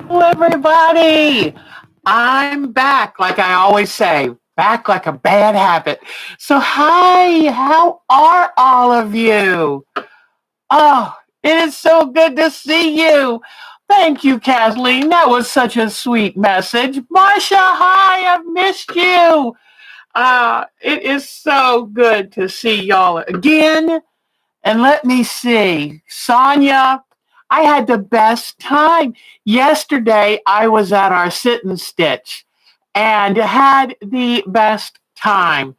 Hello, everybody. I'm back, like I always say, back like a bad habit. So, hi, how are all of you? Oh, it is so good to see you. Thank you, Kathleen. That was such a sweet message. Marsha, hi, I've missed you. It is so good to see y'all again. And let me see, Sonia, I had the best time. Yesterday, I was at our sit and stitch and had the best time.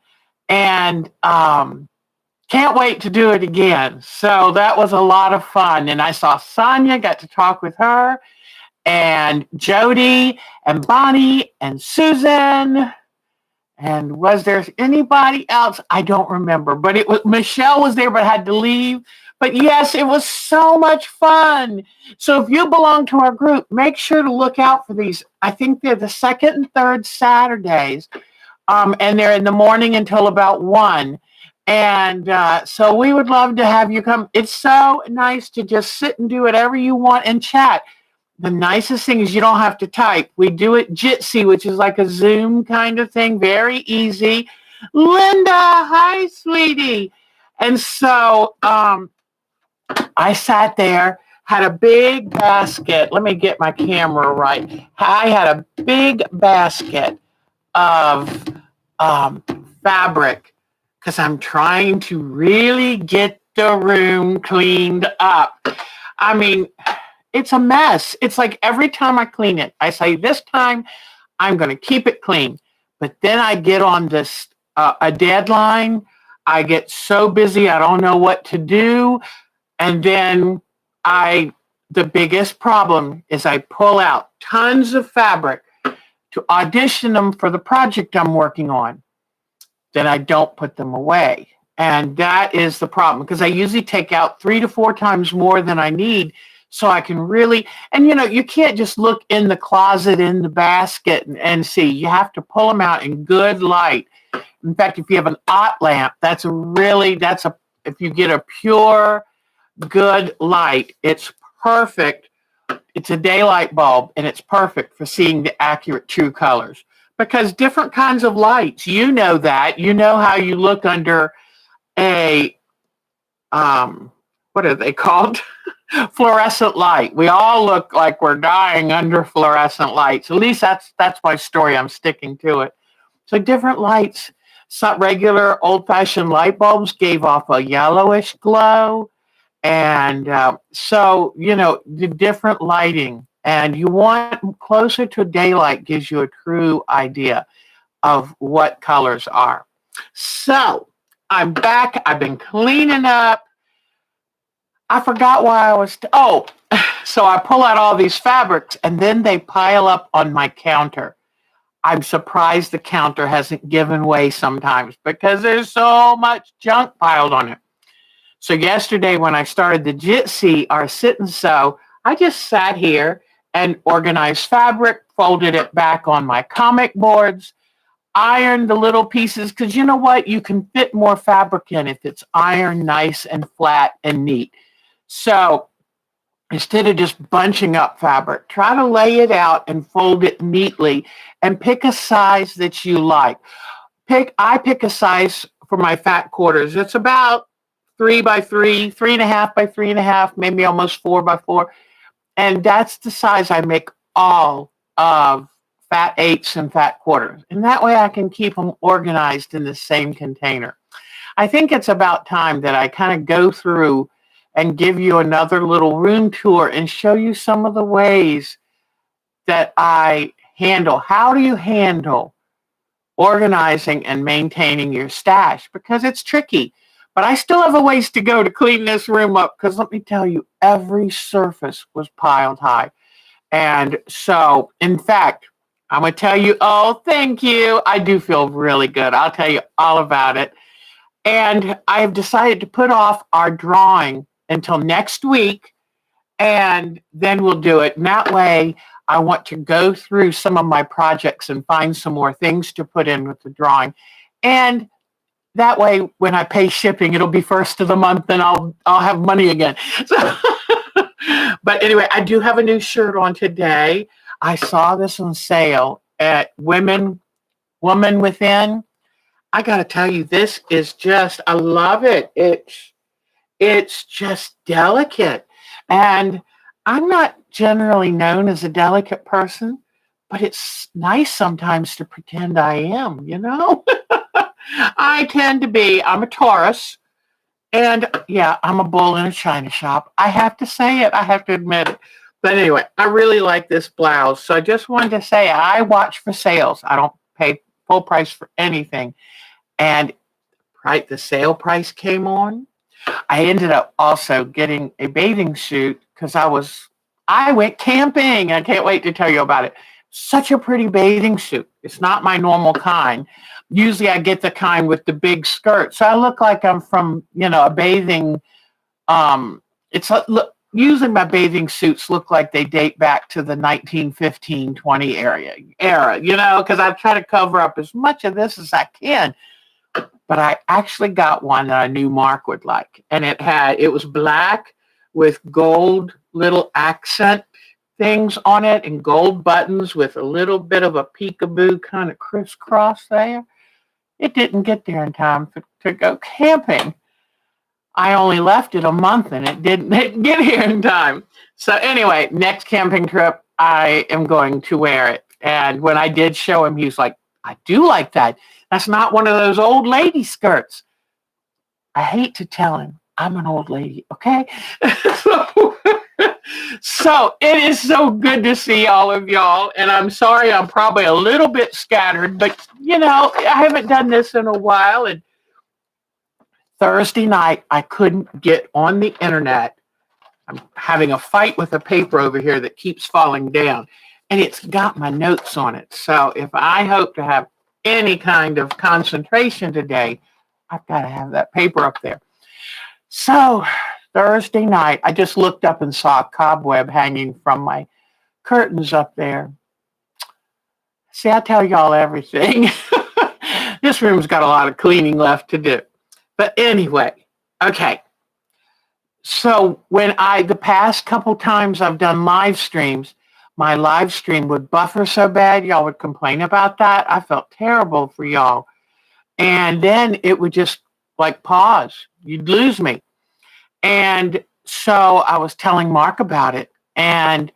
And can't wait to do it again. So that was a lot of fun. And I saw Sonia, got to talk with her, and Jodie, and Bonnie, and Susan. And was there anybody else? I don't remember, but it was Michelle was there, but had to leave. But yes, it was so much fun. So if you belong to our group, make sure to look out for these. I think they're the second and third Saturdays, and they're in the morning until about 1. And so we would love to have you come. It's so nice to just sit and do whatever you want and chat. The nicest thing is you don't have to type. We do it Jitsi, which is like a Zoom kind of thing, very easy. Linda, hi, sweetie. And so I sat there, had a big basket. Let me get my camera right. I had a big basket of fabric because I'm trying to really get the room cleaned up. I mean, it's a mess. It's like every time I clean it, I say, this time I'm going to keep it clean. But then I get on this, a deadline. I get so busy, I don't know what to do. And then the biggest problem is I pull out tons of fabric to audition them for the project I'm working on. Then I don't put them away. And that is the problem because I usually take out 3 to 4 times more than I need. So I can really, and you can't just look in the closet, in the basket and see. You have to pull them out in good light. In fact, if you have an ot lamp, if you get a pure, good light, it's perfect. It's a daylight bulb and it's perfect for seeing the accurate true colors. Because different kinds of lights, you know that. You know how you look under a, what are they called? Fluorescent light. We all look like we're dying under fluorescent lights. At least that's my story. I'm sticking to it. So different lights. Some regular old-fashioned light bulbs gave off a yellowish glow. And so, the different lighting. And you want closer to daylight gives you a true idea of what colors are. So I'm back. I've been cleaning up. I forgot why I was, so I pull out all these fabrics and then they pile up on my counter. I'm surprised the counter hasn't given way sometimes because there's so much junk piled on it. So yesterday when I started the Jitsi, our sit and sew, I just sat here and organized fabric, folded it back on my comic boards, ironed the little pieces because you know what? You can fit more fabric in if it's ironed nice and flat and neat. So instead of just bunching up fabric, try to lay it out and fold it neatly and pick a size that you like. I pick a size for my fat quarters. It's about 3 by 3, 3.5 by 3.5, maybe almost 4 by 4. And that's the size I make all of fat eighths and fat quarters. And that way I can keep them organized in the same container. I think it's about time that I kind of go through and give you another little room tour and show you some of the ways that I handle. How do you handle organizing and maintaining your stash? Because it's tricky. But I still have a ways to go to clean this room up because let me tell you, every surface was piled high. And so, in fact, I'm going to tell you, thank you. I do feel really good. I'll tell you all about it. And I have decided to put off our drawing until next week, and then we'll do it. And that way, I want to go through some of my projects and find some more things to put in with the drawing. And that way, when I pay shipping, it'll be first of the month, and I'll have money again. So, But anyway, I do have a new shirt on today. I saw this on sale at Woman Within. I got to tell you, this is just, I love it. It's just delicate. And I'm not generally known as a delicate person, but it's nice sometimes to pretend I am, you know? I tend to be, I'm a Taurus. And yeah, I'm a bull in a china shop. I have to say it. I have to admit it. But anyway, I really like this blouse. So I just wanted to say I watch for sales. I don't pay full price for anything. And right, the sale price came on. I ended up also getting a bathing suit because I went camping. I can't wait to tell you about it. Such a pretty bathing suit. It's not my normal kind. Usually I get the kind with the big skirt. So I look like I'm from, a bathing, usually my bathing suits look like they date back to the 1915-20 era, because I try to cover up as much of this as I can. But I actually got one that I knew Mark would like. And it was black with gold little accent things on it and gold buttons with a little bit of a peekaboo kind of crisscross there. It didn't get there in time to go camping. I only left it a month and it didn't get here in time. So anyway, next camping trip, I am going to wear it. And when I did show him, he was like, I do like that. That's not one of those old lady skirts. I hate to tell him I'm an old lady, okay? So it is so good to see all of y'all. And I'm sorry I'm probably a little bit scattered, but, I haven't done this in a while. And Thursday night, I couldn't get on the internet. I'm having a fight with a paper over here that keeps falling down. And it's got my notes on it. So if I hope to have any kind of concentration today, I've got to have that paper up there. So Thursday night, I just looked up and saw a cobweb hanging from my curtains up there. See, I tell y'all everything. This room's got a lot of cleaning left to do. But anyway, okay. So the past couple times I've done live streams, my live stream would buffer so bad, y'all would complain about that. I felt terrible for y'all. And then it would just pause. You'd lose me. And so I was telling Mark about it. And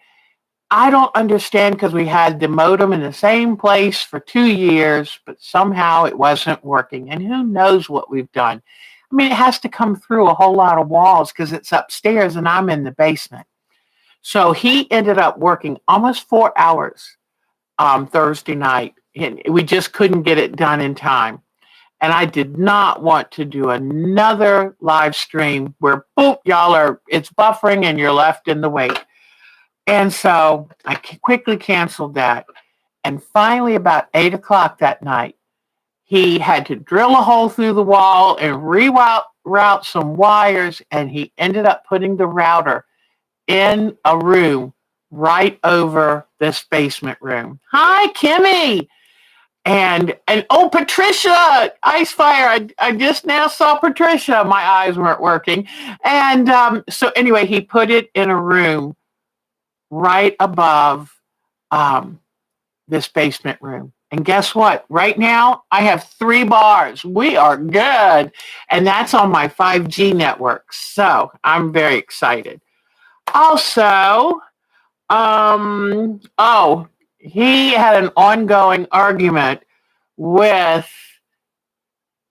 I don't understand because we had the modem in the same place for 2 years, but somehow it wasn't working. And who knows what we've done. I mean, it has to come through a whole lot of walls because it's upstairs and I'm in the basement. So he ended up working almost 4 hours Thursday night. And we just couldn't get it done in time. And I did not want to do another live stream where, boop, it's buffering and you're left in the wait. And so I quickly canceled that. And finally, about 8 o'clock that night, he had to drill a hole through the wall and reroute some wires. And he ended up putting the router in a room right over this basement room. Hi, Kimmy. And Patricia, Icefire. I just now saw Patricia. My eyes weren't working. And so anyway, he put it in a room right above this basement room. And guess what? Right now, I have 3 bars. We are good. And that's on my 5G network. So I'm very excited. Also, he had an ongoing argument with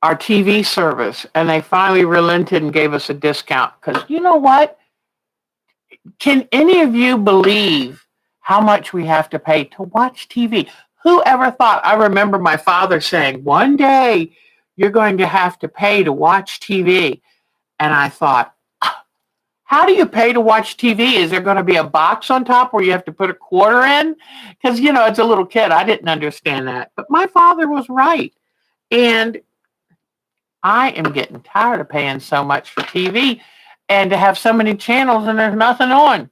our TV service, and they finally relented and gave us a discount. Because you know what? Can any of you believe how much we have to pay to watch TV? Who ever thought? I remember my father saying, one day you're going to have to pay to watch TV. And I thought, how do you pay to watch TV? Is there going to be a box on top where you have to put a quarter in? Because, as a little kid, I didn't understand that. But my father was right. And I am getting tired of paying so much for TV and to have so many channels and there's nothing on.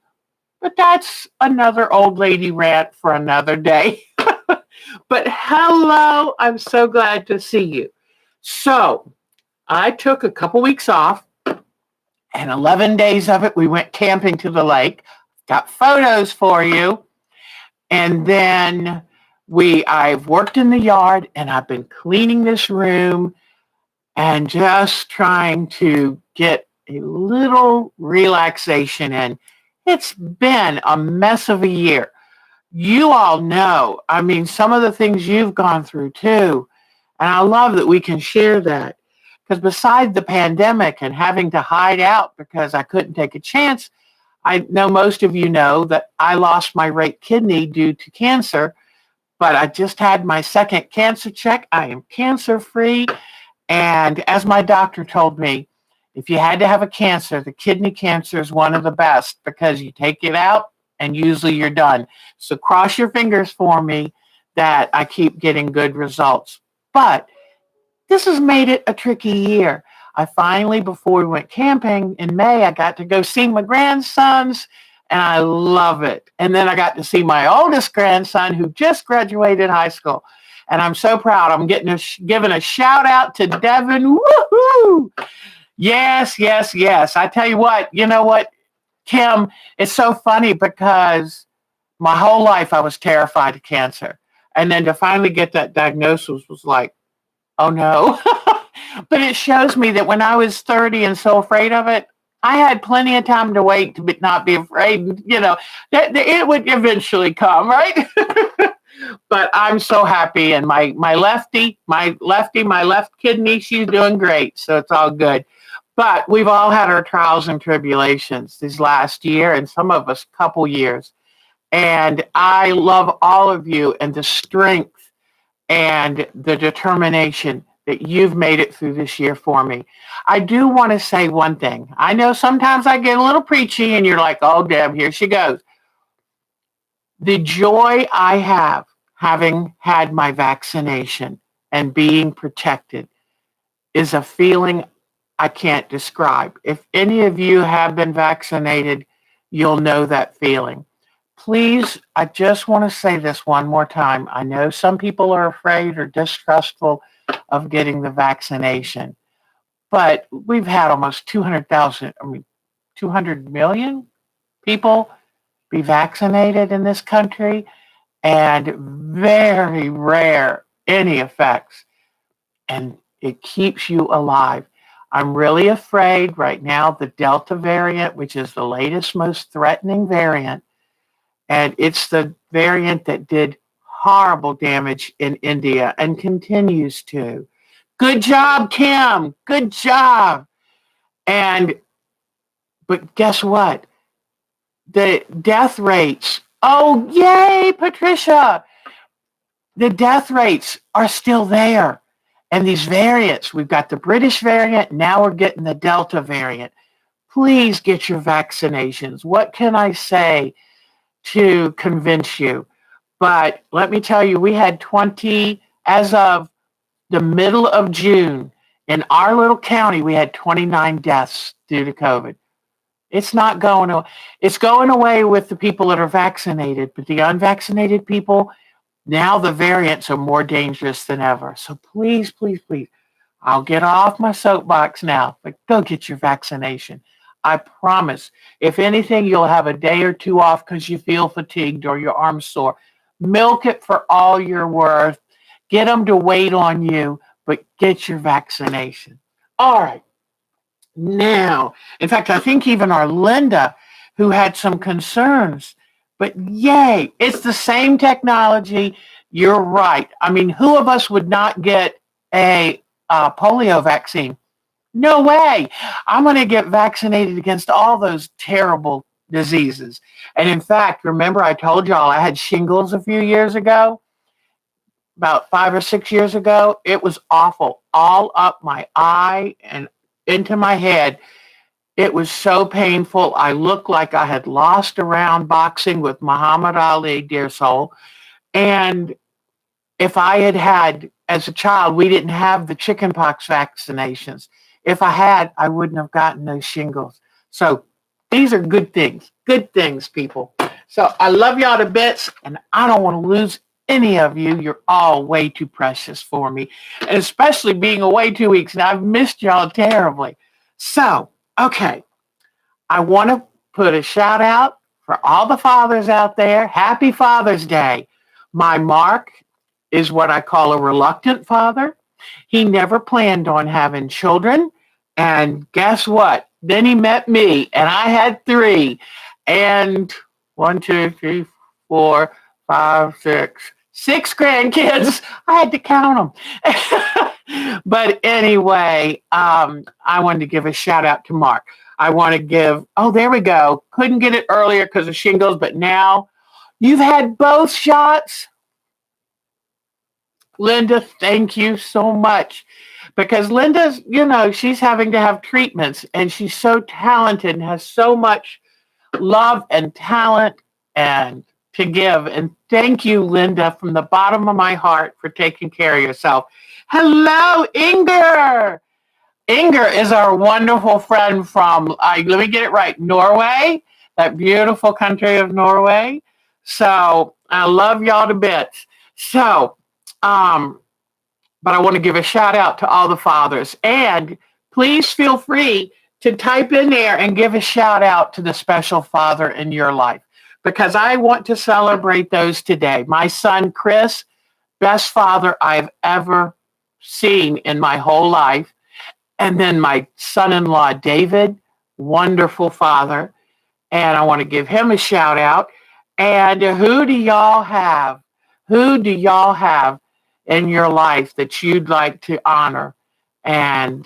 But that's another old lady rant for another day. But hello, I'm so glad to see you. So I took a couple weeks off. And 11 days of it, we went camping to the lake. got photos for you. And then I've worked in the yard and I've been cleaning this room and just trying to get a little relaxation in. It's been a mess of a year. You all know, I mean, some of the things you've gone through too. And I love that we can share that. Because besides the pandemic and having to hide out because I couldn't take a chance, I know most of you know that I lost my right kidney due to cancer, but I just had my second cancer check. I am cancer free. And as my doctor told me, if you had to have a cancer, the kidney cancer is one of the best because you take it out and usually you're done. So cross your fingers for me that I keep getting good results. But this has made it a tricky year. I finally, before we went camping in May, I got to go see my grandsons, and I love it. And then I got to see my oldest grandson who just graduated high school. And I'm so proud. I'm giving a shout out to Devin. Woohoo! Yes, yes, yes. I tell you what, Kim, it's so funny because my whole life I was terrified of cancer. And then to finally get that diagnosis was like, oh no. But it shows me that when I was 30 and so afraid of it, I had plenty of time to wait to not be afraid, that it would eventually come, right? But I'm so happy. And my left kidney, she's doing great. So it's all good. But we've all had our trials and tribulations this last year and some of us couple years. And I love all of you and the strength and the determination that you've made it through this year for me. I do want to say one thing. I know sometimes I get a little preachy and you're like, oh, Deb, here she goes. The joy I have having had my vaccination and being protected is a feeling I can't describe. If any of you have been vaccinated, you'll know that feeling. Please, I just want to say this one more time. I know some people are afraid or distrustful of getting the vaccination, but we've had almost 200 million people be vaccinated in this country and very rare any effects. And it keeps you alive. I'm really afraid right now the Delta variant, which is the latest, most threatening variant, and it's the variant that did horrible damage in India and continues to. Good job, Kim. Good job. But guess what? The death rates. Oh, yay, Patricia. The death rates are still there. And these variants, we've got the British variant. Now we're getting the Delta variant. Please get your vaccinations. What can I say to convince you? But let me tell you, we had 20, as of the middle of June, in our little county, we had 29 deaths due to COVID. It's not going away. It's going away with the people that are vaccinated, but the unvaccinated people, now the variants are more dangerous than ever. So please, please, please, I'll get off my soapbox now, but go get your vaccination. I promise. If anything, you'll have a day or two off because you feel fatigued or your arm's sore. Milk it for all you're worth. Get them to wait on you, but get your vaccination. All right. Now, in fact, I think even our Linda, who had some concerns, but yay, it's the same technology. You're right. I mean, who of us would not get a polio vaccine? No way. I'm going to get vaccinated against all those terrible diseases. And in fact, remember I told y'all I had shingles a few years ago, about 5 or 6 years ago. It was awful, all up my eye and into my head. It was so painful. I looked like I had lost a round boxing with Muhammad Ali, dear soul. And if I had, as a child, we didn't have the chickenpox vaccinations. If I had, I wouldn't have gotten those shingles. So these are good things, people. So I love y'all to bits, and I don't want to lose any of you. You're all way too precious for me, and especially being away 2 weeks. Now, I've missed y'all terribly. So, okay, I want to put a shout out for all the fathers out there, happy Father's Day. My Mark is what I call a reluctant father. He never planned on having children. And guess what? Then he met me, and I had 3. And 1, 2, 3, 4, 5, 6 grandkids. I had to count them. But anyway, I wanted to give a shout out to Mark. I want to give, oh, there we go. Couldn't get it earlier because of shingles, but now you've had both shots. Linda, thank you so much. Because Linda's, she's having to have treatments, and she's so talented and has so much love and talent and to give. And thank you, Linda, from the bottom of my heart for taking care of yourself. Hello, Inger. Inger is our wonderful friend from, let me get it right, Norway, that beautiful country of Norway. So I love y'all to bits. So, but I want to give a shout out to all the fathers. And please feel free to type in there and give a shout out to the special father in your life, because I want to celebrate those today. My son, Chris, best father I've ever seen in my whole life. And then my son-in-law, David, wonderful father. And I want to give him a shout out. And who do y'all have? Who do y'all have in your life that you'd like to honor? And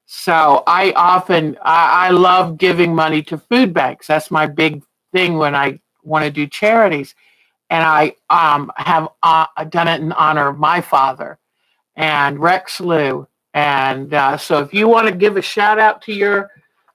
so I love giving money to food banks. That's my big thing when I want to do charities. And I have done it in honor of my father and Rex Lou. And so if you want to give a shout out to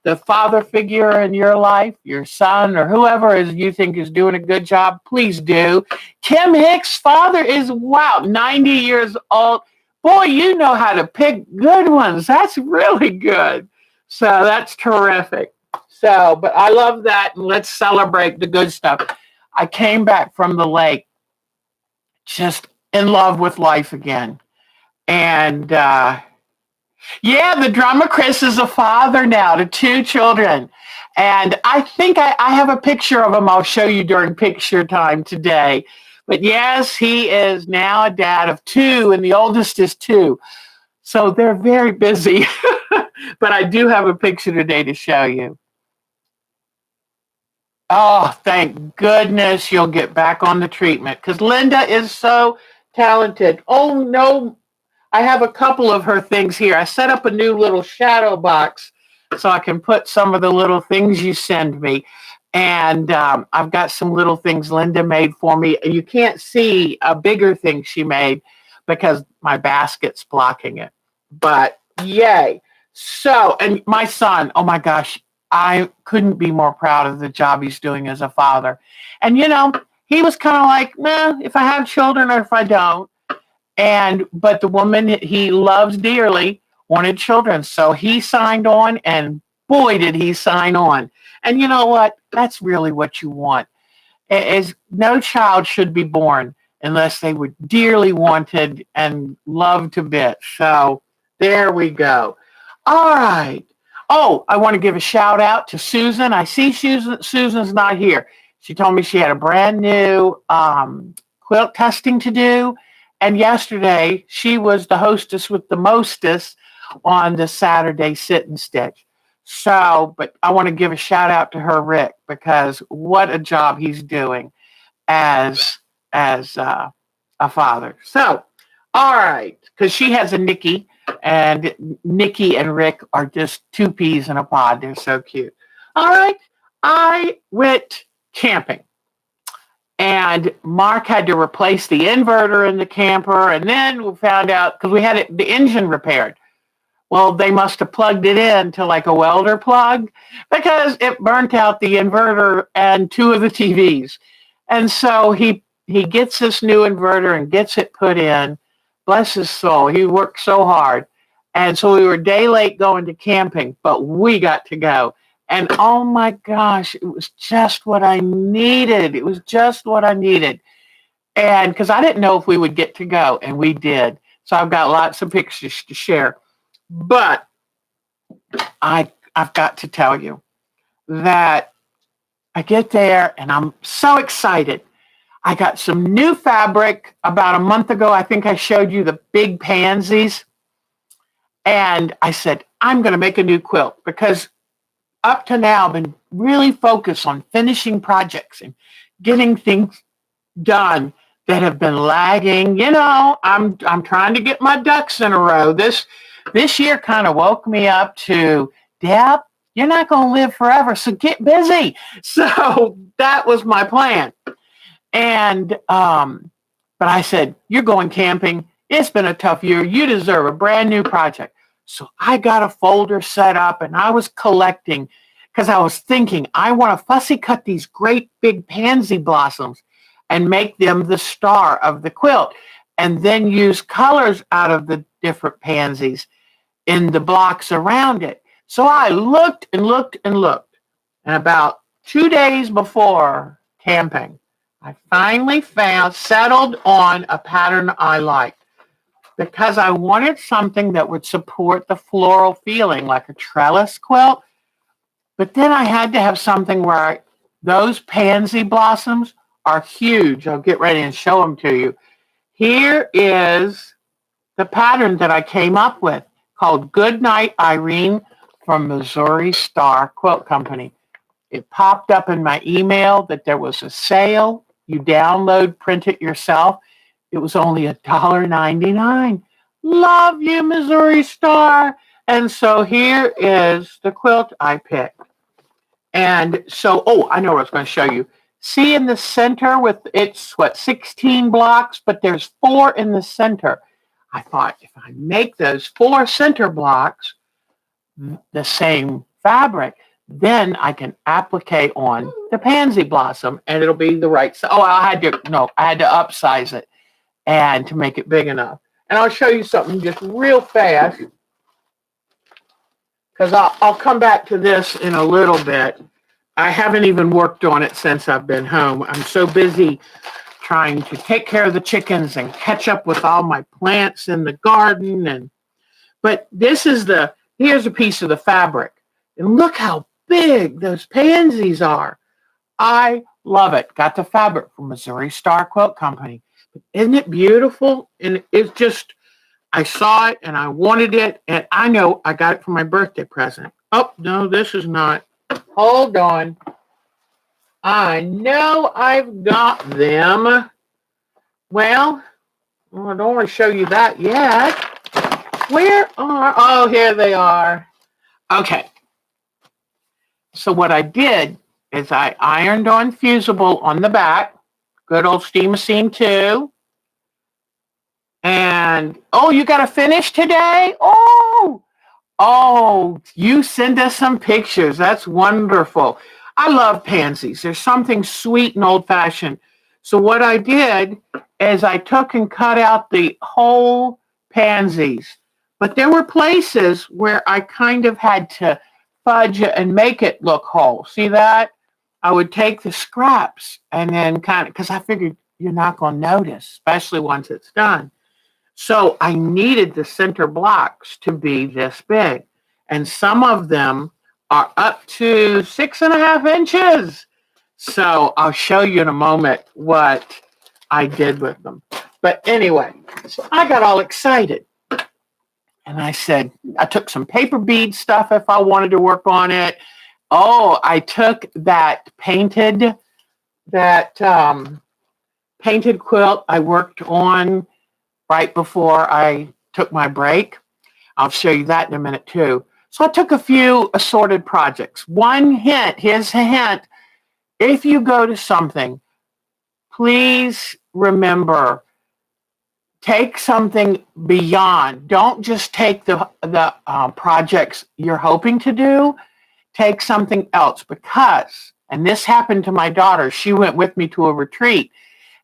the father figure in your life, your son or whoever you think is doing a good job, please do. Tim Hicks' father is, 90 years old. Boy, you know how to pick good ones. That's really good. So that's terrific. So, but I love that. And let's celebrate the good stuff. I came back from the lake just in love with life again. And the drummer Chris is a father now to 2 children. And I think I have a picture of him I'll show you during picture time today. But yes, he is now a dad of 2, and the oldest is 2. So they're very busy. But I do have a picture today to show you. Oh, thank goodness you'll get back on the treatment, because Linda is so talented. Oh, no. I have a couple of her things here. I set up a new little shadow box so I can put some of the little things you send me. And I've got some little things Linda made for me. You can't see a bigger thing she made because my basket's blocking it. But yay. So, and my son, oh my gosh, I couldn't be more proud of the job he's doing as a father. And, he was kind of like, if I have children or if I don't. But the woman he loves dearly wanted children. So he signed on, and boy, did he sign on. And you know what? That's really what you want. No child should be born unless they were dearly wanted and loved to bits. So there we go. All right. Oh, I want to give a shout out to Susan. I see Susan's not here. She told me she had a brand new quilt testing to do. And yesterday, she was the hostess with the mostest on the Saturday Sit and Stitch. So, but I want to give a shout out to her, Rick, because what a job he's doing as a father. So, all right, because she has a Nikki, and Nikki and Rick are just 2 peas in a pod. They're so cute. All right, I went camping. And Mark had to replace the inverter in the camper. And then we found out, because we had the engine repaired. Well, they must have plugged it in to like a welder plug, because it burnt out the inverter and 2 of the TVs. And so he gets this new inverter and gets it put in. Bless his soul. He worked so hard. And so we were a day late going to camping, but we got to go. And oh my gosh, it was just what I needed. It was just what I needed. And because I didn't know if we would get to go, and we did. So I've got lots of pictures to share. But I've got to tell you that I get there and I'm so excited. I got some new fabric about a month ago. I think I showed you the big pansies. And I said, I'm going to make a new quilt because up to now I've been really focused on finishing projects and getting things done that have been lagging. I'm trying to get my ducks in a row. This year kind of woke me up to, Deb, you're not going to live forever, so get busy. So that was my plan. And but I said, you're going camping. It's been a tough year. You deserve a brand new project. So I got a folder set up and I was collecting because I was thinking I want to fussy cut these great big pansy blossoms and make them the star of the quilt, and then use colors out of the different pansies in the blocks around it. So I looked and looked and looked. And about 2 days before camping, I finally settled on a pattern I liked because I wanted something that would support the floral feeling like a trellis quilt. But then I had to have something where those pansy blossoms are huge. I'll get ready and show them to you. Here is the pattern that I came up with called Goodnight Irene from Missouri Star Quilt Company. It popped up in my email that there was a sale. You download, print it yourself. It was only $1.99. Love you, Missouri Star. And so here is the quilt I picked. And so, I know what I was going to show you. See in the center with it's 16 blocks, but there's 4 in the center. I thought if I make those 4 center blocks the same fabric, then I can applique on the pansy blossom and it'll be the right size. I had to upsize it and to make it big enough. And I'll show you something just real fast because I'll come back to this in a little bit. I haven't even worked on it since I've been home. I'm so busy trying to take care of the chickens and catch up with all my plants in the garden. But here's a piece of the fabric. And look how big those pansies are. I love it. Got the fabric from Missouri Star Quilt Company. Isn't it beautiful? And it's just, I saw it and I wanted it. And I know I got it for my birthday present. Oh, no, this is not. Hold on. I know I've got them. Well, I don't want to show you that yet. Here they are. Okay. So what I did is I ironed on fusible on the back. Good old Steam-A-Seam 2. And, you got to finish today? You send us some pictures. That's wonderful. I love pansies. There's something sweet and old-fashioned. So what I did is I took and cut out the whole pansies. But there were places where I kind of had to fudge it and make it look whole. See that? I would take the scraps and then because I figured you're not going to notice, especially once it's done. So I needed the center blocks to be this big. And some of them are up to 6.5 inches. So I'll show you in a moment what I did with them. But anyway, so I got all excited. And I said, I took some paper bead stuff if I wanted to work on it. I took that painted quilt I worked on right before I took my break. I'll show you that in a minute too. So I took a few assorted projects. Here's a hint. If you go to something, please remember, take something beyond. Don't just take the projects you're hoping to do. Take something else because, and this happened to my daughter, she went with me to a retreat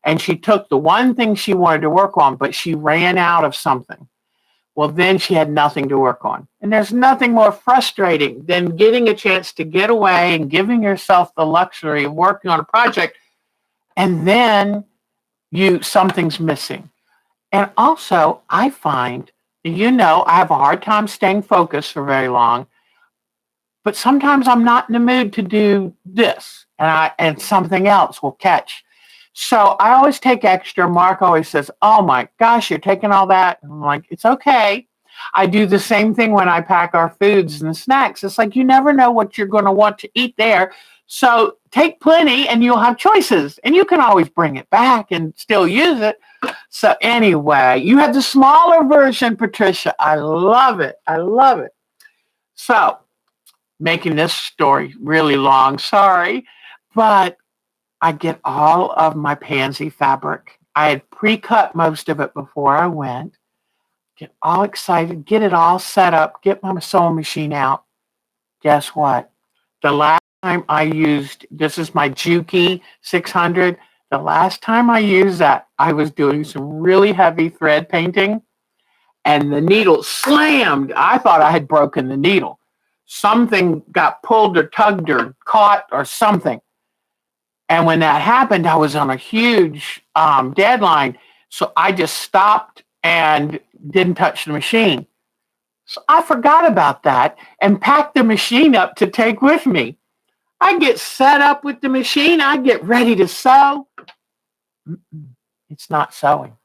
and she took the one thing she wanted to work on, but she ran out of something. Well, then she had nothing to work on. And there's nothing more frustrating than getting a chance to get away and giving yourself the luxury of working on a project and then something's missing. And also, I find, I have a hard time staying focused for very long, but sometimes I'm not in the mood to do this. and something else will catch. So I always take extra. Mark always says, "Oh my gosh, you're taking all that." And I'm like, "It's okay." I do the same thing when I pack our foods and snacks. It's like you never know what you're going to want to eat there. So take plenty and you'll have choices. And you can always bring it back and still use it. So anyway, you have the smaller version, Patricia. I love it. I love it. So making this story really long, sorry, but I get all of my pansy fabric. I had pre-cut most of it before I went. Get all excited, get it all set up, get my sewing machine out. Guess what? The last time I used, this is my Juki 600. The last time I used that, I was doing some really heavy thread painting and the needle slammed. I thought I had broken the needle. Something got pulled or tugged or caught or something. And when that happened, I was on a huge deadline. So I just stopped and didn't touch the machine. So I forgot about that and packed the machine up to take with me. I get set up with the machine. I get ready to sew. It's not sewing.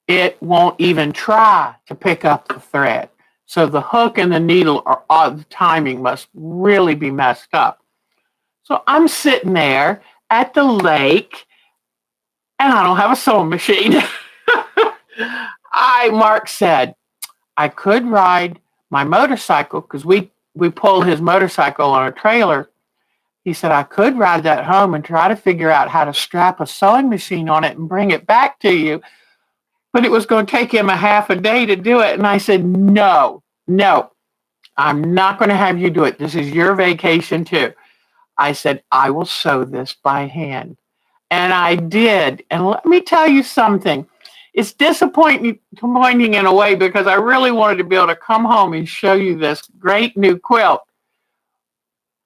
It won't even try to pick up the thread. So the hook and the needle the timing must really be messed up. So I'm sitting there at the lake and I don't have a sewing machine. Mark said, I could ride my motorcycle because we pull his motorcycle on a trailer. He said, I could ride that home and try to figure out how to strap a sewing machine on it and bring it back to you. But it was going to take him a half a day to do it. And I said, no, I'm not going to have you do it. This is your vacation too. I said, I will sew this by hand. And I did. And let me tell you something. It's disappointing in a way because I really wanted to be able to come home and show you this great new quilt.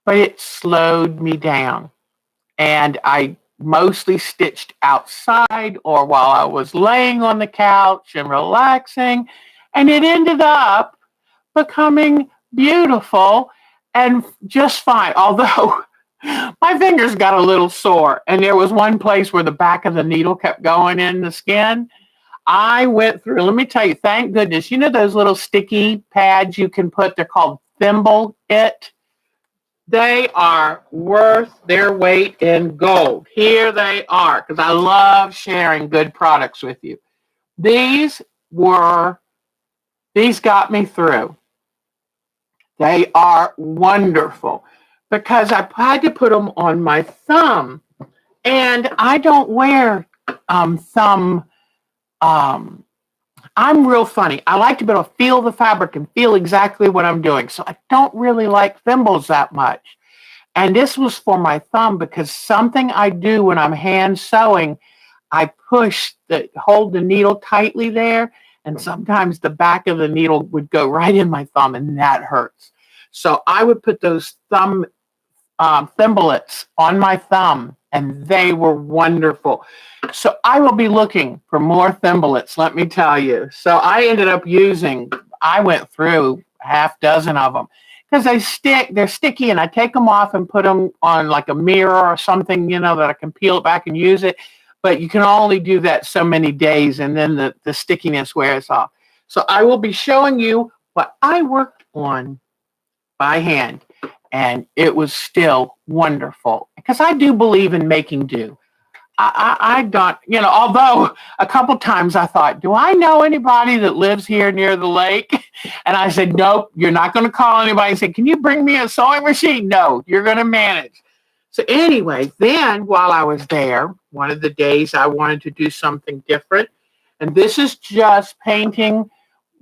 But it slowed me down. And I mostly stitched outside or while I was laying on the couch and relaxing. And it ended up becoming beautiful and just fine. Although my fingers got a little sore. And there was one place where the back of the needle kept going in the skin. I went through, let me tell you, thank goodness. You know those little sticky pads you can put, they're called Thimble It. They are worth their weight in gold. Here they are, because I love sharing good products with you. These got me through. They are wonderful because I had to put them on my thumb. And I don't wear thumb. I'm real funny. I like to be able to feel the fabric and feel exactly what I'm doing. So I don't really like thimbles that much. And this was for my thumb because something I do when I'm hand sewing, I hold the needle tightly there. And sometimes the back of the needle would go right in my thumb and that hurts. So I would put those thimblets on my thumb and they were wonderful. So I will be looking for more thimblets, let me tell you. So I ended up I went through half dozen of them because they're sticky and I take them off and put them on like a mirror or something, that I can peel it back and use it. But you can only do that so many days and then the stickiness wears off. So I will be showing you what I worked on by hand. And it was still wonderful because I do believe in making do. I don't, although a couple times I thought, do I know anybody that lives here near the lake? And I said, nope, you're not going to call anybody and say, can you bring me a sewing machine? No, you're going to manage. So anyway, then while I was there, one of the days I wanted to do something different. And this is just painting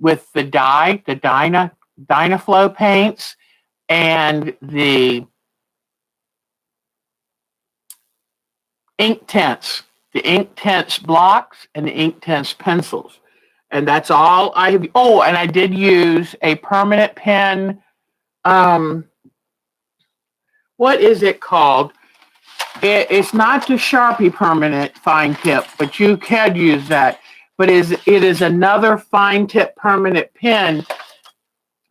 with the Dynaflow paints. And the ink tints blocks and the ink tints pencils. And that's all I have. Oh, and I did use a permanent pen. What is it called? It's not the Sharpie permanent fine tip, but you can use that. But it is another fine tip permanent pen.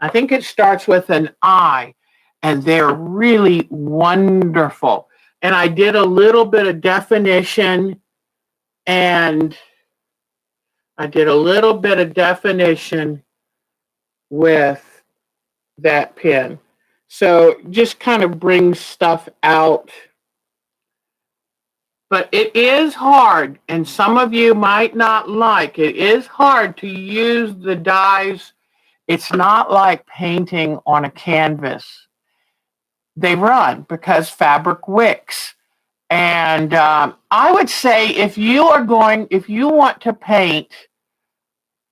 I think it starts with an I, and they're really wonderful. and I did a little bit of definition, and with that pen. So just kind of brings stuff out. But it is hard, and some of you might not like it. It is hard to use the dyes. It's not like painting on a canvas. They run because fabric wicks. And I would say if you want to paint,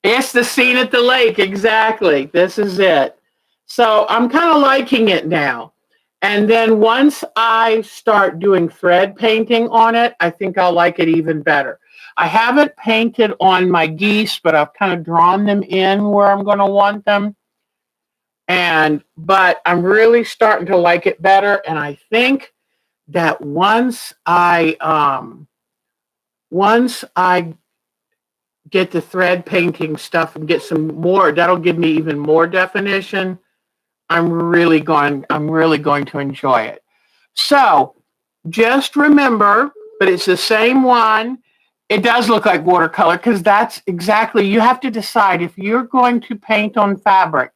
it's the scene at the lake. Exactly. This is it. So I'm kind of liking it now. And then once I start doing thread painting on it, I think I'll like it even better. I haven't painted on my geese, but I've kind of drawn them in where I'm going to want them. But I'm really starting to like it better. And I think that once I get the thread painting stuff and get some more, that'll give me even more definition. I'm really going to enjoy it. So just remember, but it's the same one. It does look like watercolor because that's exactly, you have to decide if you're going to paint on fabric,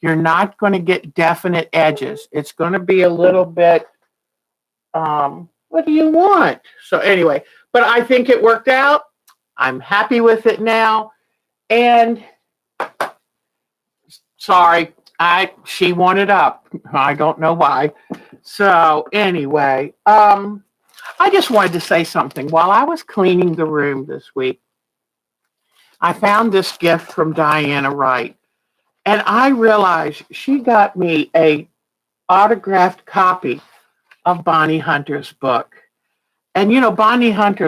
you're not going to get definite edges. It's going to be a little bit, what do you want? So anyway, but I think it worked out. I'm happy with it now. And sorry, she wanted up. I don't know why. So anyway, I just wanted to say something. While I was cleaning the room this week, I found this gift from Diana Wright. And I realized she got me a autographed copy of Bonnie Hunter's book. And, Bonnie Hunter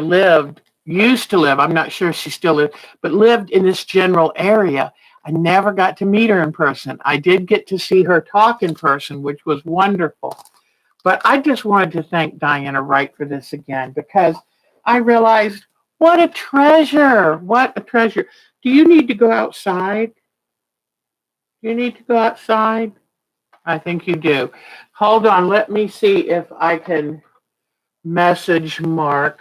used to live, I'm not sure if she still lives, but lived in this general area. I never got to meet her in person. I did get to see her talk in person, which was wonderful. But I just wanted to thank Diana Wright for this again, because I realized what a treasure. What a treasure. Do you need to go outside? You need to go outside? I think you do. Hold on. Let me see if I can message Mark,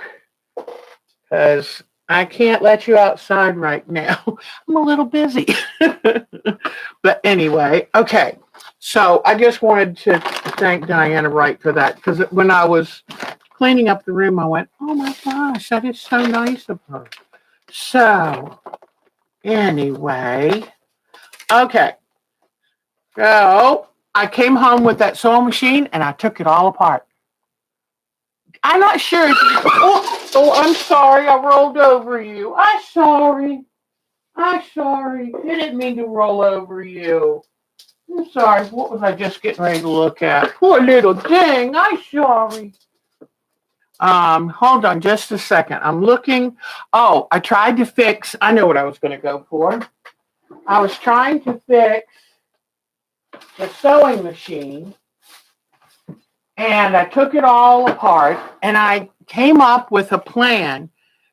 because I can't let you outside right now. I'm a little busy. But anyway, okay. So I just wanted to thank Diana Wright for that, because when I was cleaning up the room, I went, oh my gosh, that is so nice of her. So anyway, okay. So I came home with that sewing machine and I took it all apart. I'm not sure. I'm sorry. I rolled over you. I'm sorry. I didn't mean to roll over you. I'm sorry. What was I just getting ready to look at? Poor little thing. I'm sorry. Hold on just a second. I'm looking. Oh, I tried to fix. I know what I was going to go for. I was trying to fix the sewing machine. And I took it all apart, and I came up with a plan,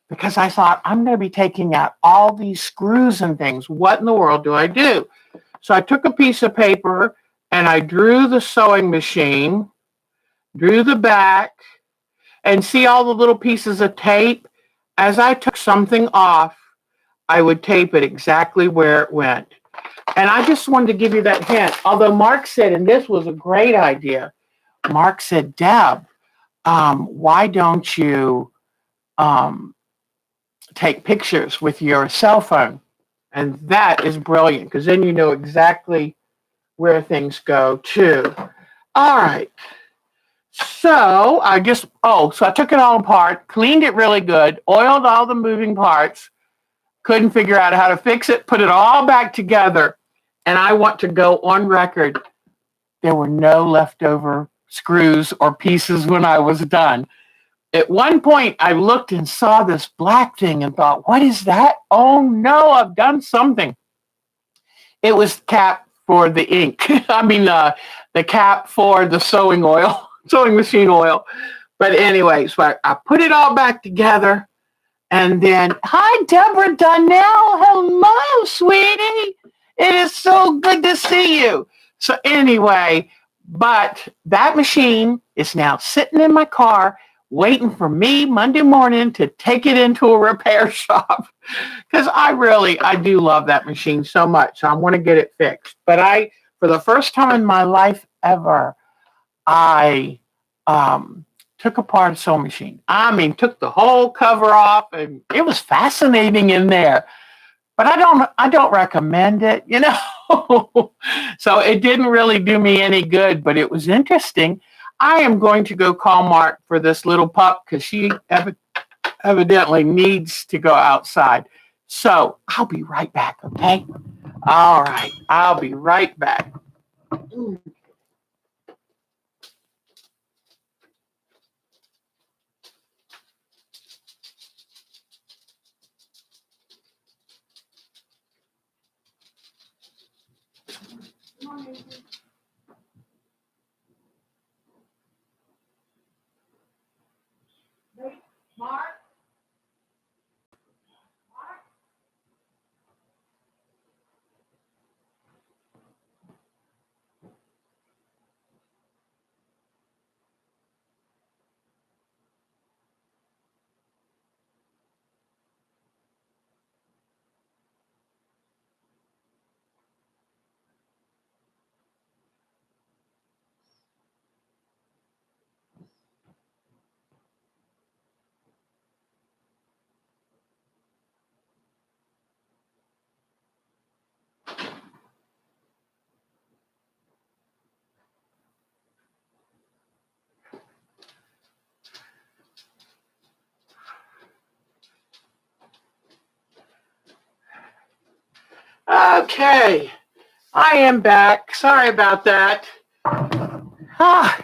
because I thought, I'm going to be taking out all these screws and things. What in the world do I do? So I took a piece of paper, and I drew the sewing machine, drew the back, and see all the little pieces of tape? As I took something off, I would tape it exactly where it went. And I just wanted to give you that hint. Although Mark said, and this was a great idea, Mark said, Deb, why don't you take pictures with your cell phone? And that is brilliant, because then you know exactly where things go too. All right. So I took it all apart, cleaned it really good, oiled all the moving parts, couldn't figure out how to fix it, put it all back together. And I want to go on record. There were no leftover screws or pieces when I was done. At one point, I looked and saw this black thing and thought, what is that? Oh no, I've done something. It was the cap for the ink. The cap for the sewing machine oil. But anyway, so I put it all back together. And then, hi, Deborah Donnell. Hello, sweetie. It is so good to see you. So anyway, But that machine is now sitting in my car waiting for me Monday morning to take it into a repair shop because I do love that machine so much. I want to get it fixed. But for the first time in my life ever, I took apart a sewing machine. I mean, took the whole cover off, and it was fascinating in there. But I don't recommend it, you know. So it didn't really do me any good, but it was interesting. I am going to go call Mark for this little pup because she evidently needs to go outside. So I'll be right back, okay? All right, I'll be right back. Mark? Okay, I am back. Sorry about that. Ah,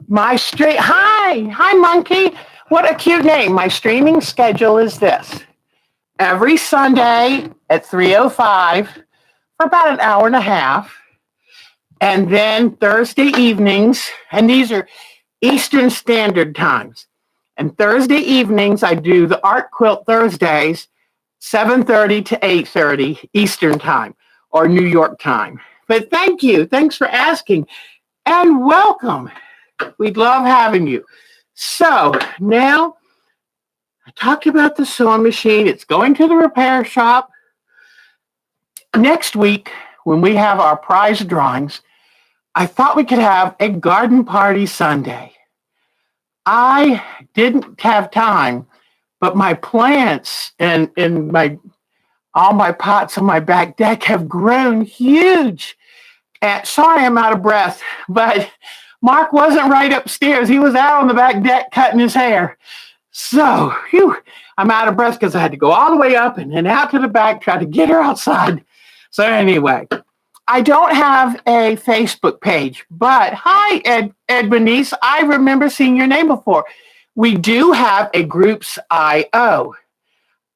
hi, monkey. What a cute name. My streaming schedule is this. Every Sunday at 3:05 for about an hour and a half. And then Thursday evenings, and these are Eastern Standard Times. And Thursday evenings, I do the Art Quilt Thursdays, 7:30 to 8:30 Eastern Time or New York time. But thank you. Thanks for asking. And welcome. We'd love having you. So now I talked about the sewing machine. It's going to the repair shop. Next week, when we have our prize drawings, I thought we could have a garden party Sunday. I didn't have time, but my plants and all my pots on my back deck have grown huge. And sorry, I'm out of breath, but Mark wasn't right upstairs. He was out on the back deck cutting his hair. So, I'm out of breath because I had to go all the way up and then out to the back, try to get her outside. So anyway, I don't have a Facebook page, but hi, Ed Bernice. I remember seeing your name before. We do have a Groups IO.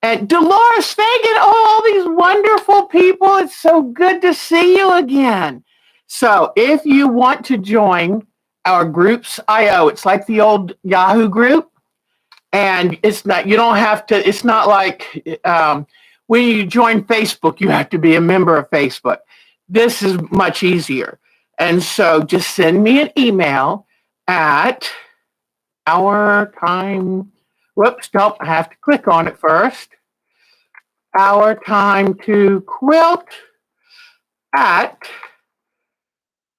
And Dolores Fagan, all these wonderful people. It's so good to see you again. So if you want to join our Groups IO, it's like the old Yahoo group. And it's not, you don't have to, it's not like when you join Facebook, you have to be a member of Facebook. This is much easier. And so just send me an email at our time. Whoops, nope, I have to click on it first. Our time to quilt at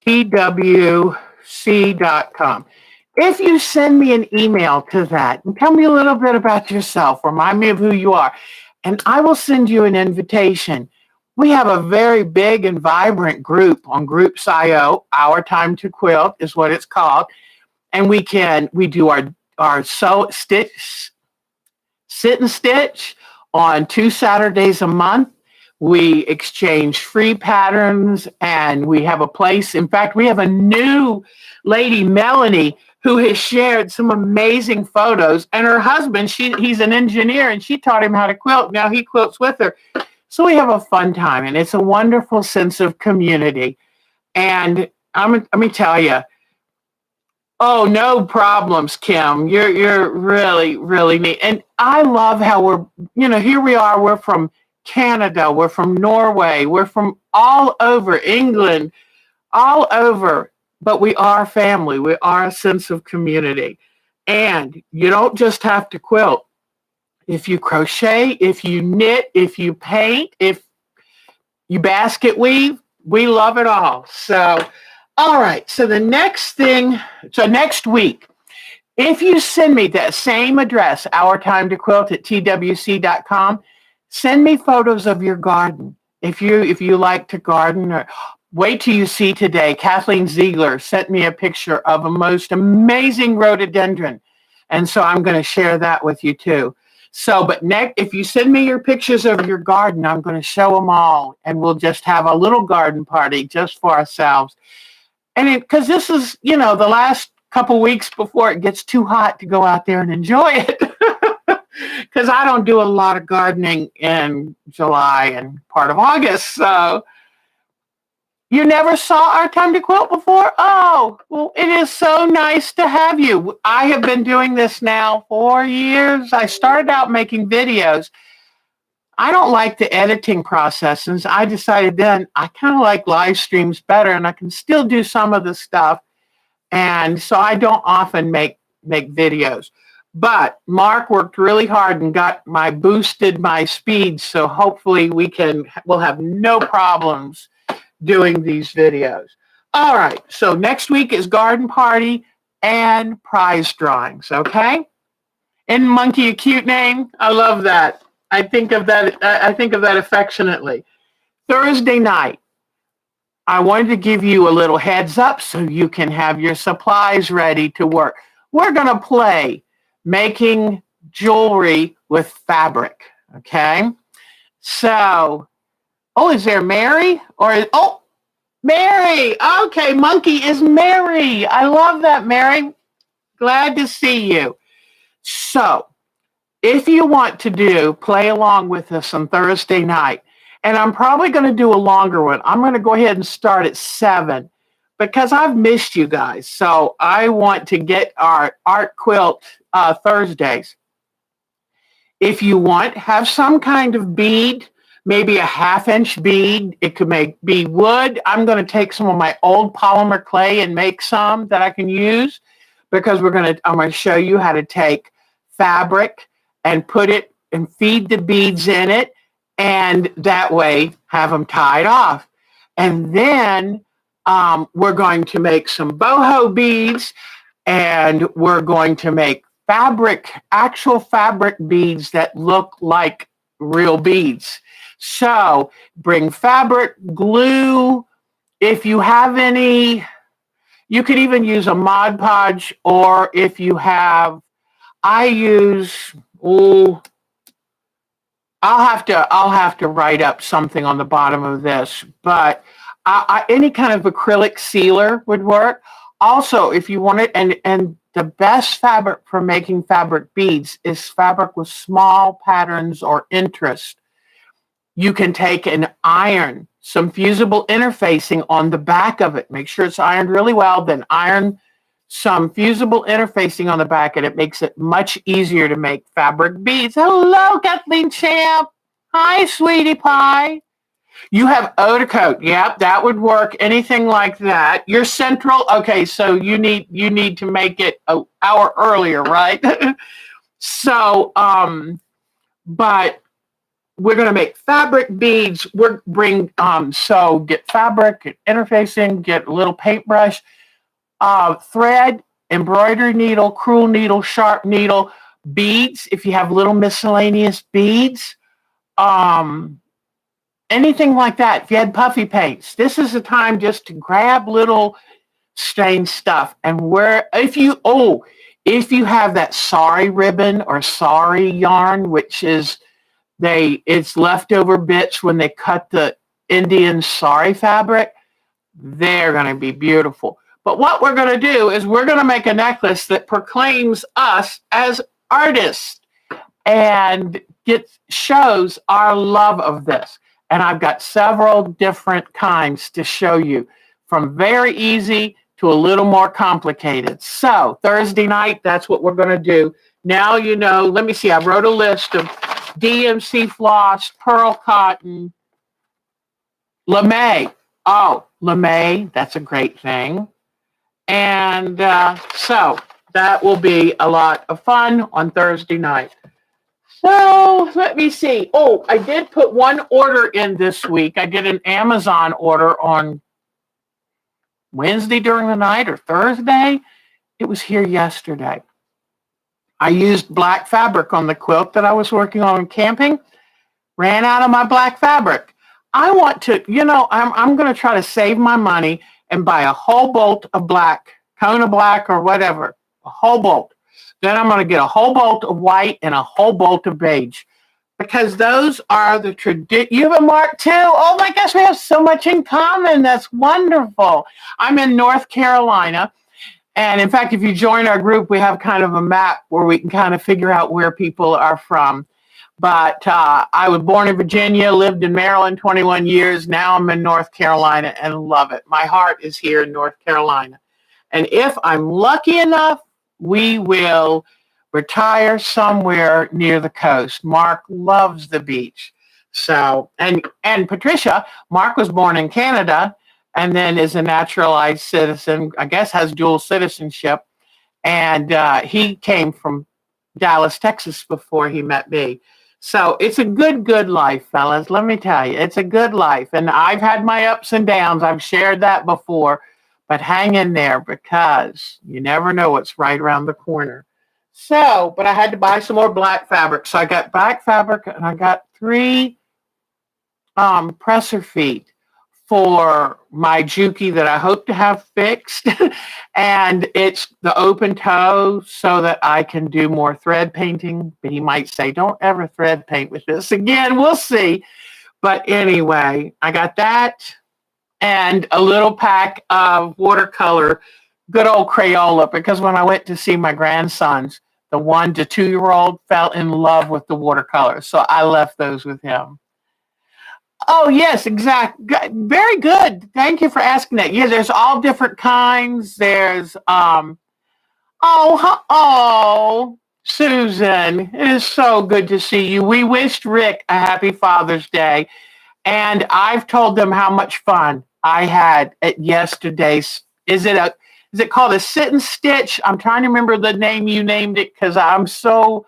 twc.com. If you send me an email to that and tell me a little bit about yourself, remind me of who you are, and I will send you an invitation. We have a very big and vibrant group on Groups.io. Our Time to Quilt is what it's called. And we do our sit and stitch on 2 Saturdays a month. We exchange free patterns and we have a place. In fact, we have a new lady, Melanie, who has shared some amazing photos. And her husband, he's an engineer and she taught him how to quilt. Now he quilts with her. So we have a fun time and it's a wonderful sense of community. And let me tell you, oh, no problems, Kim. You're really, really neat. And I love how here we are. We're from Canada. We're from Norway. We're from all over England, all over, but we are family. We are a sense of community. And you don't just have to quilt. If you crochet, if you knit, if you paint, if you basket weave, we love it all. So, all right. So next week, if you send me that same address, ourtimetoquilt@twc.com, send me photos of your garden. If you like to garden, or wait till you see today. Kathleen Ziegler sent me a picture of a most amazing rhododendron. And so I'm going to share that with you too. So, but next, if you send me your pictures of your garden, I'm going to show them all, and we'll just have a little garden party just for ourselves. And because this is, the last couple weeks before it gets too hot to go out there and enjoy it. Because I don't do a lot of gardening in July and part of August. So you never saw Our Time to Quilt before? Oh, well, it is so nice to have you. I have been doing this now for years. I started out making videos. I don't like the editing processes. I decided then I kind of like live streams better, and I can still do some of the stuff. And so I don't often make videos. But Mark worked really hard and boosted my speed. So hopefully we'll have no problems doing these videos. All right. So next week is garden party and prize drawings. Okay. And Monkey, a cute name. I love that. I think of that affectionately. Thursday night, I wanted to give you a little heads up so you can have your supplies ready to work. We're going to play making jewelry with fabric. Okay. So, is there Mary? Mary. Okay. Monkey is Mary. I love that, Mary. Glad to see you. So, if you want to play along with us on Thursday night, and I'm probably going to do a longer one. I'm going to go ahead and start at 7 because I've missed you guys. So I want to get our Art Quilt Thursdays. If you want, have some kind of bead, maybe a 1/2-inch bead. It could be wood. I'm going to take some of my old polymer clay and make some that I can use because I'm going to show you how to take fabric and put it and feed the beads in it. And that way have them tied off. And then we're going to make some boho beads, and we're going to make actual fabric beads that look like real beads. So bring fabric, glue. If you have any, you could even use a Mod Podge, or if you have, I'll have to write up something on the bottom of this, but any kind of acrylic sealer would work. Also, if you want it, and the best fabric for making fabric beads is fabric with small patterns or interest. You can take and iron some fusible interfacing on the back of it. Make sure it's ironed really well, then iron some fusible interfacing on the back, and it makes it much easier to make fabric beads. Hello, Kathleen Champ. Hi, sweetie pie. You have eau de coat. Yep, that would work. Anything like that. Your central. Okay, so you need to make it an hour earlier, right? So, but we're going to make fabric beads. So get fabric, get interfacing, get a little paintbrush. Thread, embroidery needle, crewel needle, sharp needle, beads, if you have little miscellaneous beads, anything like that. If you had puffy paints, this is the time just to grab little stained stuff. And if you have that sari ribbon or sari yarn, which is it's leftover bits when they cut the Indian sari fabric, they're going to be beautiful. But what we're going to do is we're going to make a necklace that proclaims us as artists and shows our love of this. And I've got several different kinds to show you, from very easy to a little more complicated. So Thursday night, that's what we're going to do. Now you know, let me see, I wrote a list of DMC floss, pearl cotton, lame. Oh, LeMay, that's a great thing. And so that will be a lot of fun on Thursday night. So let me see. Oh, I did put one order in this week. I did an Amazon order on Wednesday during the night or Thursday. It was here yesterday. I used black fabric on the quilt that I was working on camping. Ran out of my black fabric. I want to, I'm going to try to save my money and buy a whole bolt of black, Kona black or whatever, a whole bolt. Then I'm going to get a whole bolt of white and a whole bolt of beige because those are the tradition. You have a mark too. Oh my gosh, we have so much in common. That's wonderful. I'm in North Carolina. And in fact, if you join our group, we have kind of a map where we can kind of figure out where people are from. But I was born in Virginia, lived in Maryland 21 years. Now I'm in North Carolina and love it. My heart is here in North Carolina. And if I'm lucky enough, we will retire somewhere near the coast. Mark loves the beach. So, and Patricia, Mark was born in Canada and then is a naturalized citizen, I guess has dual citizenship. And he came from Dallas, Texas before he met me. So it's a good life, fellas. Let me tell you, it's a good life. And I've had my ups and downs. I've shared that before. But hang in there because you never know what's right around the corner. So, but I had to buy some more black fabric. So I got black fabric and I got 3 presser feet for my Juki that I hope to have fixed. And it's the open toe so that I can do more thread painting. But he might say, don't ever thread paint with this again. We'll see. But anyway, I got that and a little pack of watercolor, good old Crayola, because when I went to see my grandsons, the 1 to 2-year-old fell in love with the watercolors. So I left those with him. Oh, yes, exactly. Very good. Thank you for asking that. Yeah, there's all different kinds. There's, Susan, it is so good to see you. We wished Rick a happy Father's Day, and I've told them how much fun I had at yesterday's. Is it called a sit and stitch? I'm trying to remember the name you named it because I'm so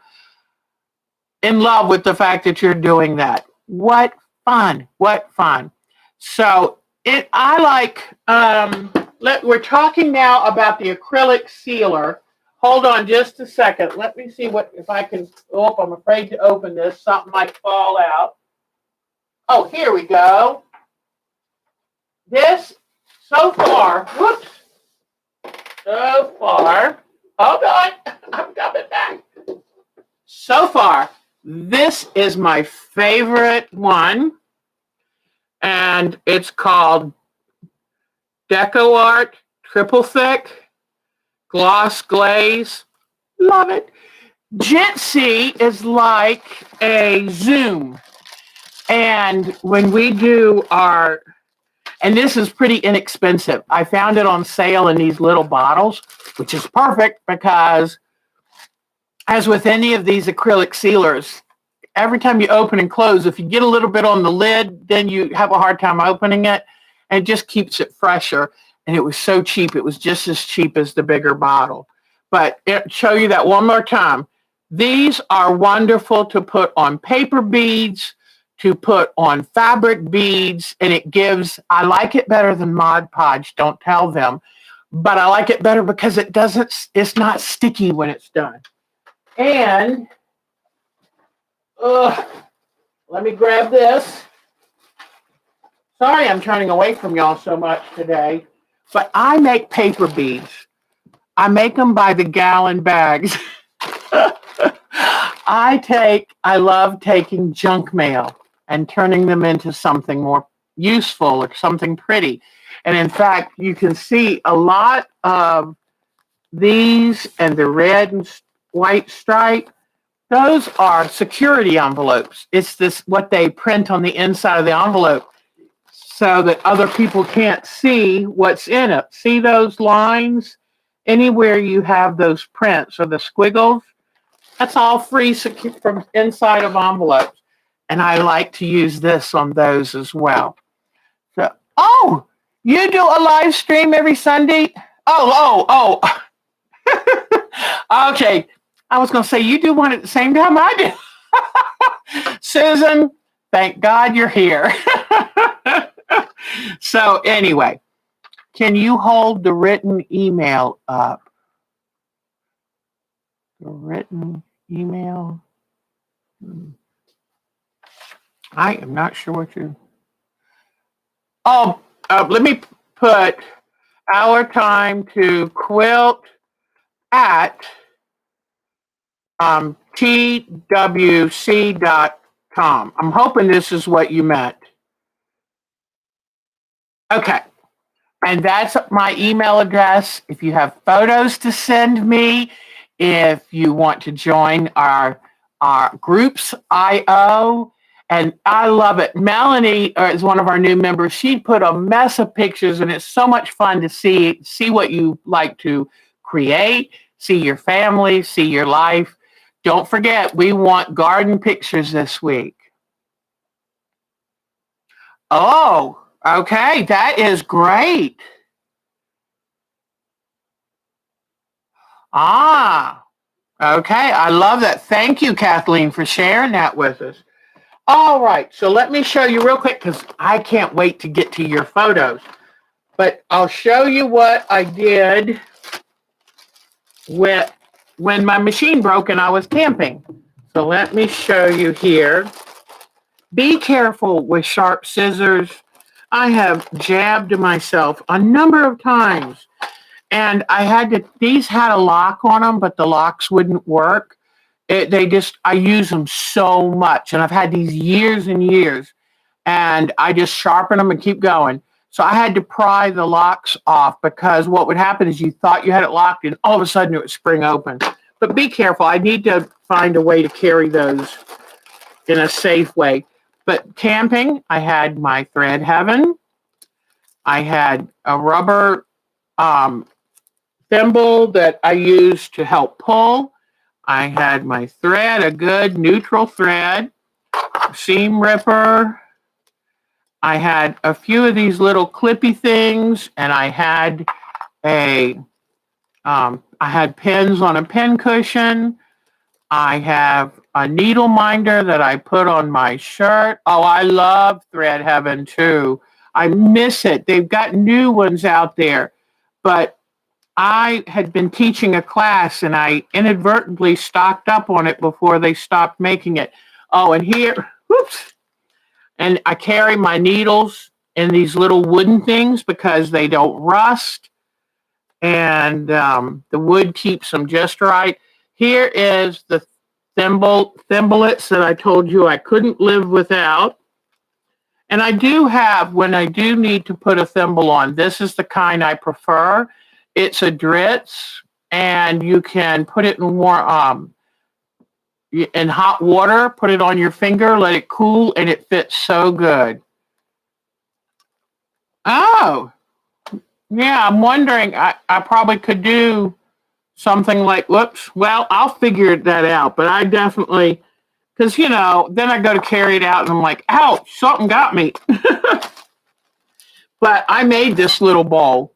in love with the fact that you're doing that. What fun. So we're talking now about the acrylic sealer. Hold on just a second. Let me see if I can, I'm afraid to open this. Something might fall out. Oh, here we go. This, so far, hold on, I'm coming back. So far, this is my favorite one, and it's called Decoart Triple Thick Gloss Glaze. Love it. Jitsi is like a Zoom, and when we do and this is pretty inexpensive. I found it on sale in these little bottles, which is perfect because as with any of these acrylic sealers, every time you open and close, if you get a little bit on the lid, then you have a hard time opening it, and it just keeps it fresher. And it was so cheap. It was just as cheap as the bigger bottle. But show you that one more time. These are wonderful to put on paper beads, to put on fabric beads, and I like it better than Mod Podge, don't tell them, but I like it better because it's not sticky when it's done. And, let me grab this. Sorry I'm turning away from y'all so much today, but I make paper beads. I make them by the gallon bags. I love taking junk mail and turning them into something more useful or something pretty. And in fact, you can see a lot of these and the red and white stripe. Those are security envelopes. It's what they print on the inside of the envelope so that other people can't see what's in it. See those lines? Anywhere you have those prints or the squiggles, that's all free from inside of envelopes. And I like to use this on those as well. So Oh, you do a live stream every Sunday? Oh. Okay. I was going to say, you do one at the same time I do. Susan, thank God you're here. So anyway, can you hold the written email up? The written email? I am not sure what you... Oh, let me put our time to quilt at twc.com. I'm hoping this is what you meant. Okay. And that's my email address. If you have photos to send me, if you want to join our groups IO, and I love it. Melanie is one of our new members. She put a mess of pictures, and it's so much fun to see what you like to create, see your family, see your life. Don't forget, we want garden pictures this week. Oh, okay. That is great. Ah, okay. I love that. Thank you, Kathleen, for sharing that with us. All right. So let me show you real quick because I can't wait to get to your photos. But I'll show you what I did when my machine broke and I was camping. So let me show you here. Be careful with sharp scissors. I have jabbed myself a number of times. And these had a lock on them, but the locks wouldn't work. I use them so much. And I've had these years and years. And I just sharpen them and keep going. So I had to pry the locks off because what would happen is you thought you had it locked and all of a sudden it would spring open. But be careful. I need to find a way to carry those in a safe way. But camping, I had my thread heaven. I had a rubber thimble that I used to help pull. I had my thread, a good neutral thread, seam ripper. I had a few of these little clippy things, and I had pins on a pin cushion. I have a needle minder that I put on my shirt. Oh, I love Thread Heaven too. I miss it. They've got new ones out there, but I had been teaching a class and I inadvertently stocked up on it before they stopped making it. Oh, and here, whoops. And I carry my needles in these little wooden things because they don't rust. And the wood keeps them just right. Here is the thimblets that I told you I couldn't live without. And I do have, when I do need to put a thimble on, this is the kind I prefer. It's a Dritz, and you can put it in hot water, put it on your finger, let it cool, and it fits so good. Oh, yeah, I'm wondering, I probably could do something like, whoops, well, I'll figure that out, but I definitely, because, then I go to carry it out, and I'm like, ouch, something got me. But I made this little bowl,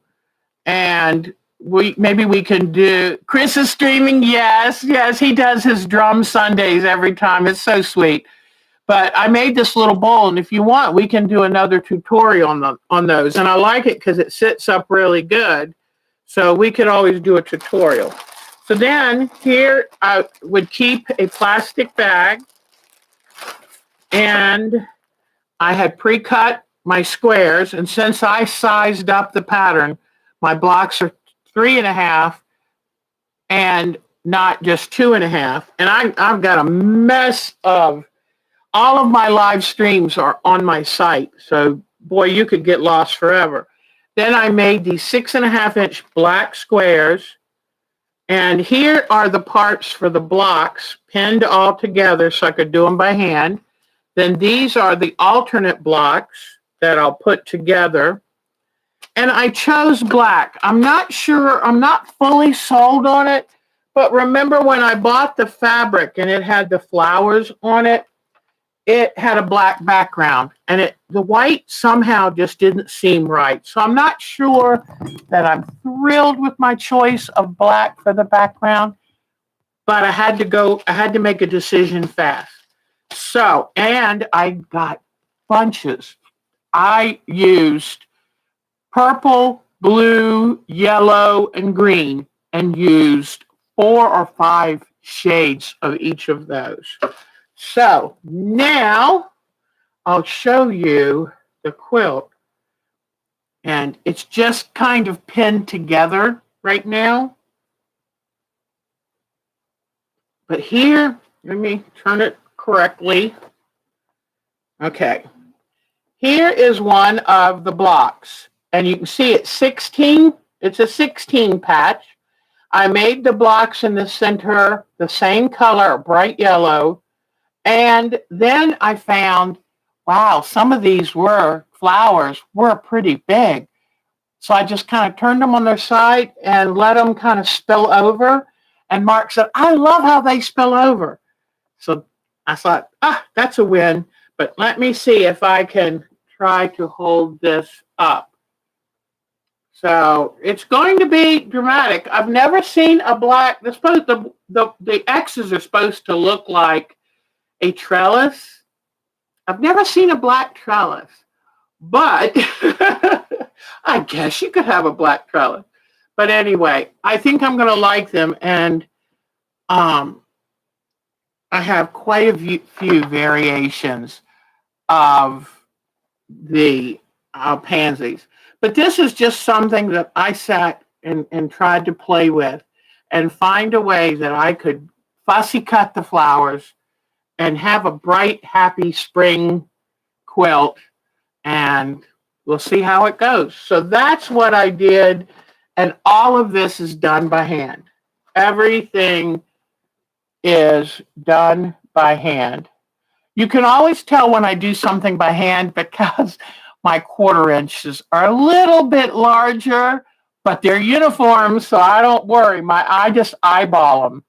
and maybe we can do, Chris is streaming, yes, he does his drum Sundays every time, it's so sweet. But I made this little bowl, and if you want, we can do another tutorial on those. And I like it because it sits up really good. So we could always do a tutorial. So then here I would keep a plastic bag, and I had pre-cut my squares. And since I sized up the pattern, my blocks are 3.5 and not just 2.5. And I've got a mess of, all of my live streams are on my site. So boy, you could get lost forever. Then I made these 6.5-inch black squares. And here are the parts for the blocks pinned all together so I could do them by hand. Then these are the alternate blocks that I'll put together. And I chose black. I'm not sure, I'm not fully sold on it, but remember when I bought the fabric and it had the flowers on it, it had a black background, and the white somehow just didn't seem right. So I'm not sure that I'm thrilled with my choice of black for the background, but I had to make a decision fast. So, and I got bunches. I used purple, blue, yellow, and green, and used 4 or 5 shades of each of those. So now I'll show you the quilt, and it's just kind of pinned together right now. But here, let me turn it correctly. Okay. Here is one of the blocks, and you can see it's 16. It's a 16 patch. I made the blocks in the center the same color, bright yellow, and then I found, wow, some of these flowers were pretty big. So I just kind of turned them on their side and let them kind of spill over. And Mark said, I love how they spill over. So I thought, that's a win. But let me see if I can try to hold this up. So it's going to be dramatic. I've never seen a black, the X's are supposed to look like a trellis. I've never seen a black trellis, but I guess you could have a black trellis. But anyway, I think I'm going to like them, and I have quite a few variations of the pansies. But this is just something that I sat and tried to play with and find a way that I could fussy cut the flowers and have a bright, happy spring quilt, and we'll see how it goes. So that's what I did, and all of this is done by hand. Everything is done by hand. You can always tell when I do something by hand because my 1/4 inches are a little bit larger, but they're uniform, so I don't worry. I just eyeball them.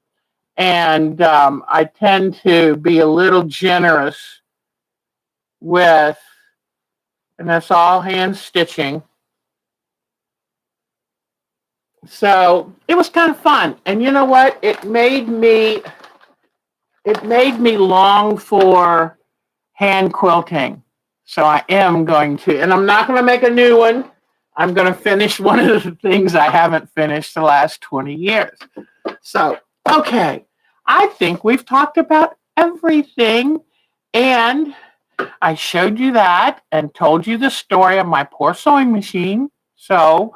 And I tend to be a little generous with, and that's all hand stitching. So it was kind of fun. And you know what? It made me long for hand quilting. So I am going to, and I'm not going to make a new one. I'm going to finish one of the things I haven't finished the last 20 years. So, okay. I think we've talked about everything, and I showed you that and told you the story of my poor sewing machine. So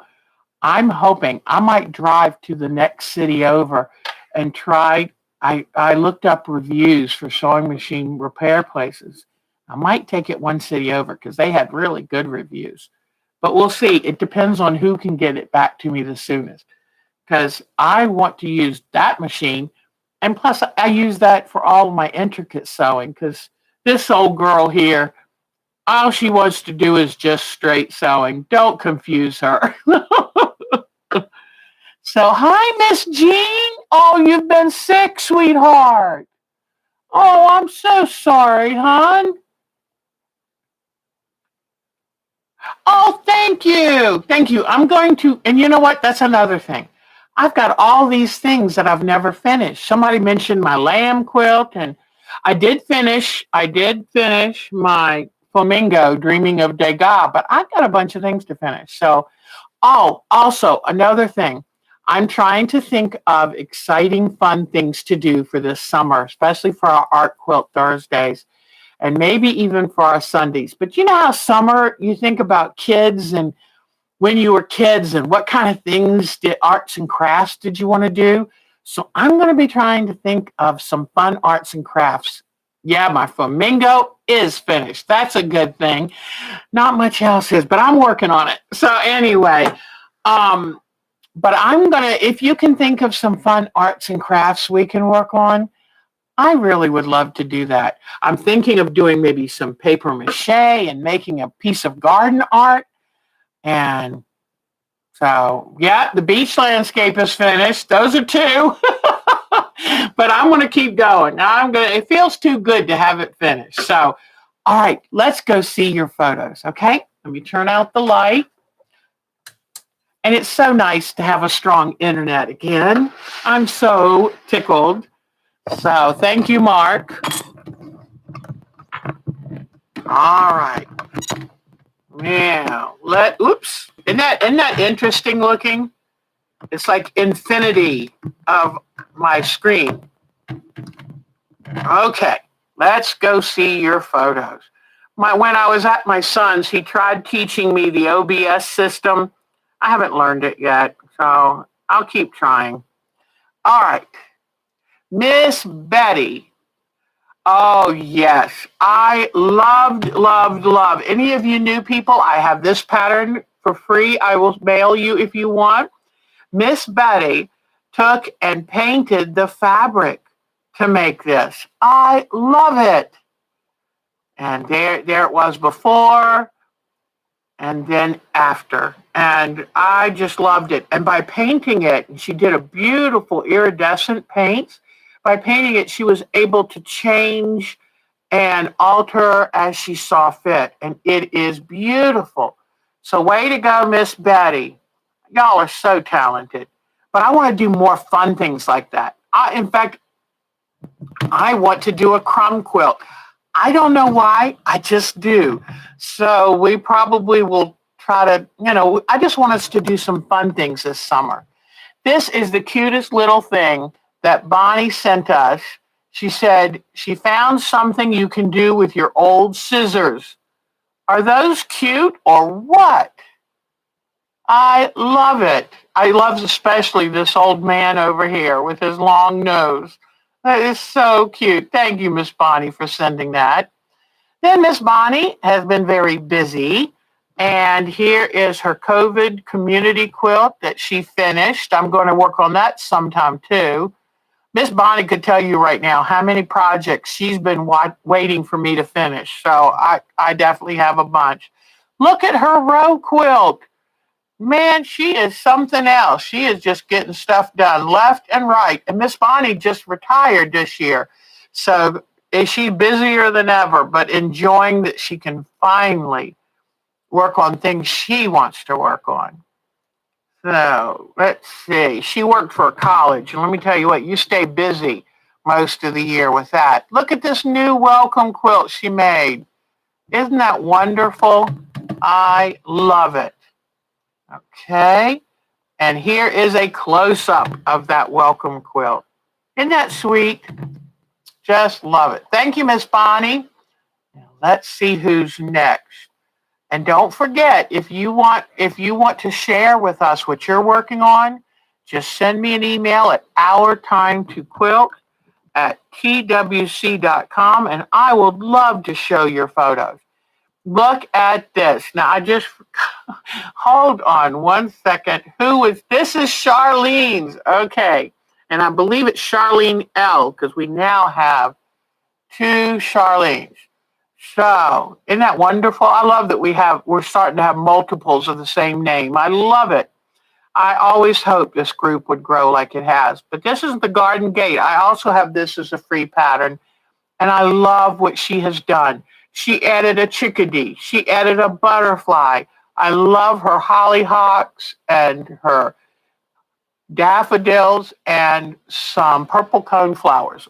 I'm hoping I might drive to the next city over and try. I looked up reviews for sewing machine repair places. I might take it one city over because they had really good reviews. But we'll see. It depends on who can get it back to me the soonest, because I want to use that machine. And plus, I use that for all of my intricate sewing, because this old girl here, all she wants to do is just straight sewing. Don't confuse her. So, hi, Miss Jean. Oh, you've been sick, sweetheart. Oh, I'm so sorry, hon. Oh, thank you. Thank you. I'm going to, and you know what? That's another thing. I've got all these things that I've never finished. Somebody mentioned my lamb quilt, and I did finish my flamingo, Dreaming of Degas, but I've got a bunch of things to finish. So, also another thing. I'm trying to think of exciting, fun things to do for this summer, especially for our Art Quilt Thursdays, and maybe even for our Sundays. But you know how summer, you think about kids and when you were kids and what kind of things arts and crafts did you want to do? So I'm going to be trying to think of some fun arts and crafts. Yeah, my flamingo is finished. That's a good thing. Not much else is, but I'm working on it. So anyway, but I'm going to, if you can think of some fun arts and crafts we can work on, I really would love to do that. I'm thinking of doing maybe some paper mache and making a piece of garden art. And so, yeah, the beach landscape is finished. Those are 2. But I'm going to keep going. Now it feels too good to have it finished. So, all right, let's go see your photos. Okay. Let me turn out the light. And it's so nice to have a strong internet again. I'm so tickled. So thank you, Mark. All right. Now, oops. Isn't that interesting looking? It's like infinity of my screen. Okay, let's go see your photos. When I was at my son's, he tried teaching me the OBS system. I haven't learned it yet, so I'll keep trying. All right. Miss Betty. Oh, yes. I love. Any of you new people, I have this pattern for free. I will mail you if you want. Miss Betty took and painted the fabric to make this. I love it. And there it was before and then after. And I just loved it. And by painting it, she did a beautiful iridescent paint. By painting it, she was able to change and alter as she saw fit. And it is beautiful. So way to go, Miss Betty. Y'all are so talented. But I want to do more fun things like that. In fact, I want to do a crumb quilt. I don't know why, I just do. So we probably will try to, I just want us to do some fun things this summer. This is the cutest little thing that Bonnie sent us. She said she found something you can do with your old scissors. Are those cute or what? I love it. I love especially this old man over here with his long nose. That is so cute. Thank you, Miss Bonnie, for sending that. Then Miss Bonnie has been very busy, and here is her COVID community quilt that she finished. I'm going to work on that sometime too. Miss Bonnie could tell you right now how many projects she's been waiting for me to finish. So I definitely have a bunch. Look at her row quilt. Man, she is something else. She is just getting stuff done left and right. And Miss Bonnie just retired this year. So is she busier than ever, but enjoying that she can finally work on things she wants to work on. So let's see. She worked for a college. And let me tell you what, you stay busy most of the year with that. Look at this new welcome quilt she made. Isn't that wonderful? I love it. Okay, and here is a close-up of that welcome quilt. Isn't that sweet? Just love it. Thank you, Miss Bonnie. Now let's see who's next. And don't forget, if you want to share with us what you're working on, just send me an email at ourtimetoquilt@twc.com, and I would love to show your photos. Look at this. Now, hold on one second. This is Charlene's. Okay. And I believe it's Charlene L, because we now have two Charlene's. So, isn't that wonderful? I love that we're starting to have multiples of the same name. I love it. I always hoped this group would grow like it has. But this is the Garden Gate. I also have this as a free pattern. And I love what she has done. She added a chickadee. She added a butterfly. I love her hollyhocks and her daffodils and some purple coneflowers.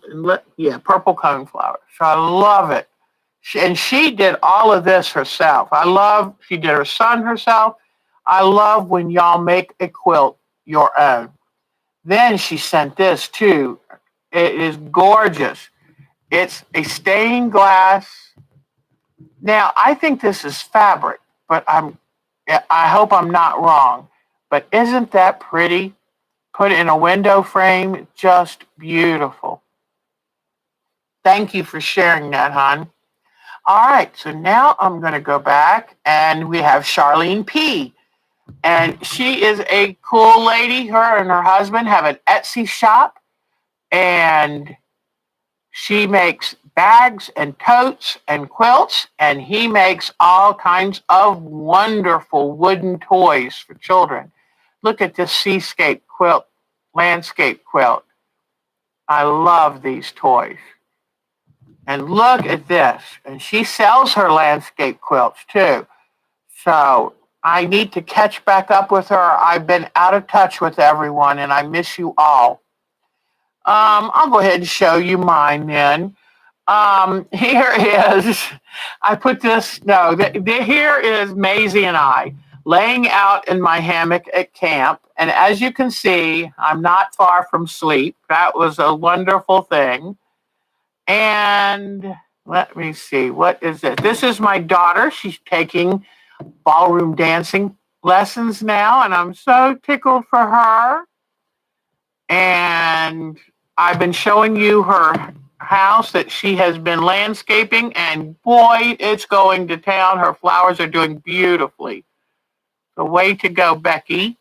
Purple coneflowers. So I love it. And she did all of this herself. She did her son herself. I love when y'all make a quilt your own. Then she sent this too. It is gorgeous. It's a stained glass. Now, I think this is fabric, but I hope I'm not wrong. But isn't that pretty? Put it in a window frame, just beautiful. Thank you for sharing that, hon. All right, so now I'm going to go back, and we have Charlene P. And she is a cool lady. Her and her husband have an Etsy shop, and she makes bags and totes and quilts, and he makes all kinds of wonderful wooden toys for children. Look at this seascape quilt, landscape quilt. I love these toys. And look at this. And she sells her landscape quilts too. So I need to catch back up with her. I've been out of touch with everyone and I miss you all. I'll go ahead and show you mine then. Here is, I put this, no, here is Maisie and I laying out in my hammock at camp. And as you can see, I'm not far from sleep. That was a wonderful thing. And let me see, what is this? This is my daughter. She's taking ballroom dancing lessons now, and I'm so tickled for her. And I've been showing you her house that she has been landscaping, and boy, it's going to town. Her flowers are doing beautifully. So way to go, Becky.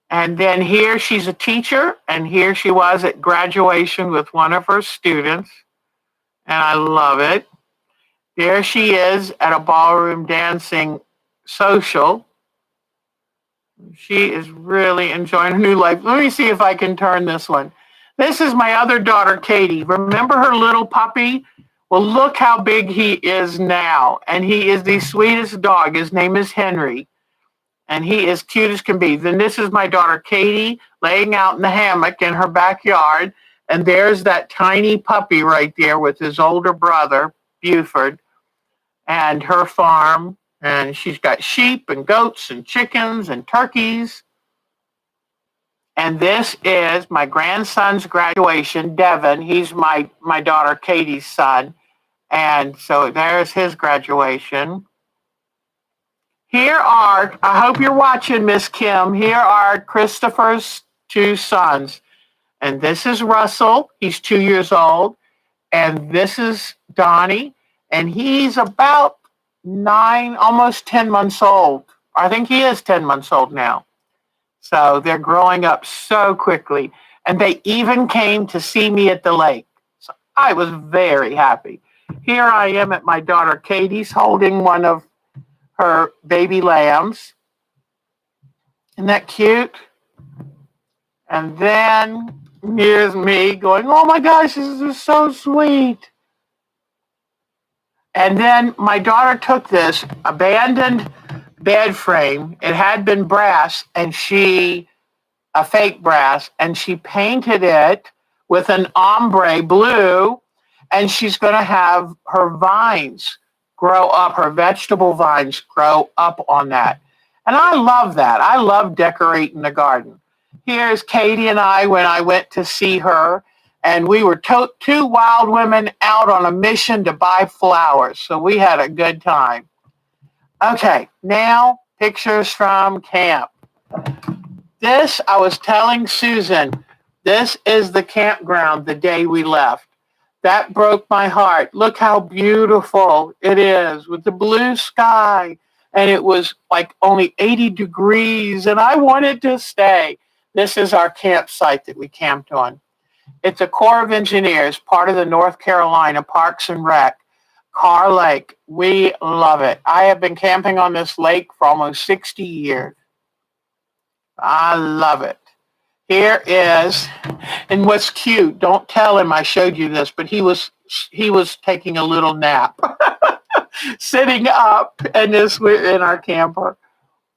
And then here she's a teacher, and here she was at graduation with one of her students, and I love it. There she is at a ballroom dancing social. She is really enjoying her new life. Let me see if I can turn this one. This is my other daughter, Katie. Remember her little puppy? Well, look how big he is now. And he is the sweetest dog. His name is Henry. And he is cute as can be. Then this is my daughter, Katie, laying out in the hammock in her backyard. And there's that tiny puppy right there with his older brother, Buford, and her farm. And she's got sheep and goats and chickens and turkeys. And this is my grandson's graduation, Devin. He's my daughter Katie's son. And so there's his graduation. Here are, I hope you're watching, Miss Kim. Here are Christopher's two sons. And this is Russell. He's 2 years old. And this is Donnie. And he's about 9, almost 10 months old. I think he is 10 months old now. So they're growing up so quickly. And they even came to see me at the lake. So I was very happy. Here I am at my daughter Katie's holding one of her baby lambs. Isn't that cute? And then here's me going, oh my gosh, this is so sweet. And then my daughter took this abandoned bed frame. It had been brass, and a fake brass, and she painted it with an ombre blue, and she's going to have her vines grow up, her vegetable vines grow up on that. And I love that. I love decorating the garden. Here's Katie and I when I went to see her, and we were two wild women out on a mission to buy flowers. So we had a good time. Okay, now pictures from camp. This, I was telling Susan, this is the campground the day we left. That broke my heart. Look how beautiful it is with the blue sky. And it was like only 80 degrees, and I wanted to stay. This is our campsite that we camped on. It's a Corps of Engineers, part of the North Carolina Parks and Rec, Carr Lake. We love it. I have been camping on this lake for almost 60 years. I love it. Here is, and what's cute, don't tell him I showed you this, but he was taking a little nap, sitting up in our camper.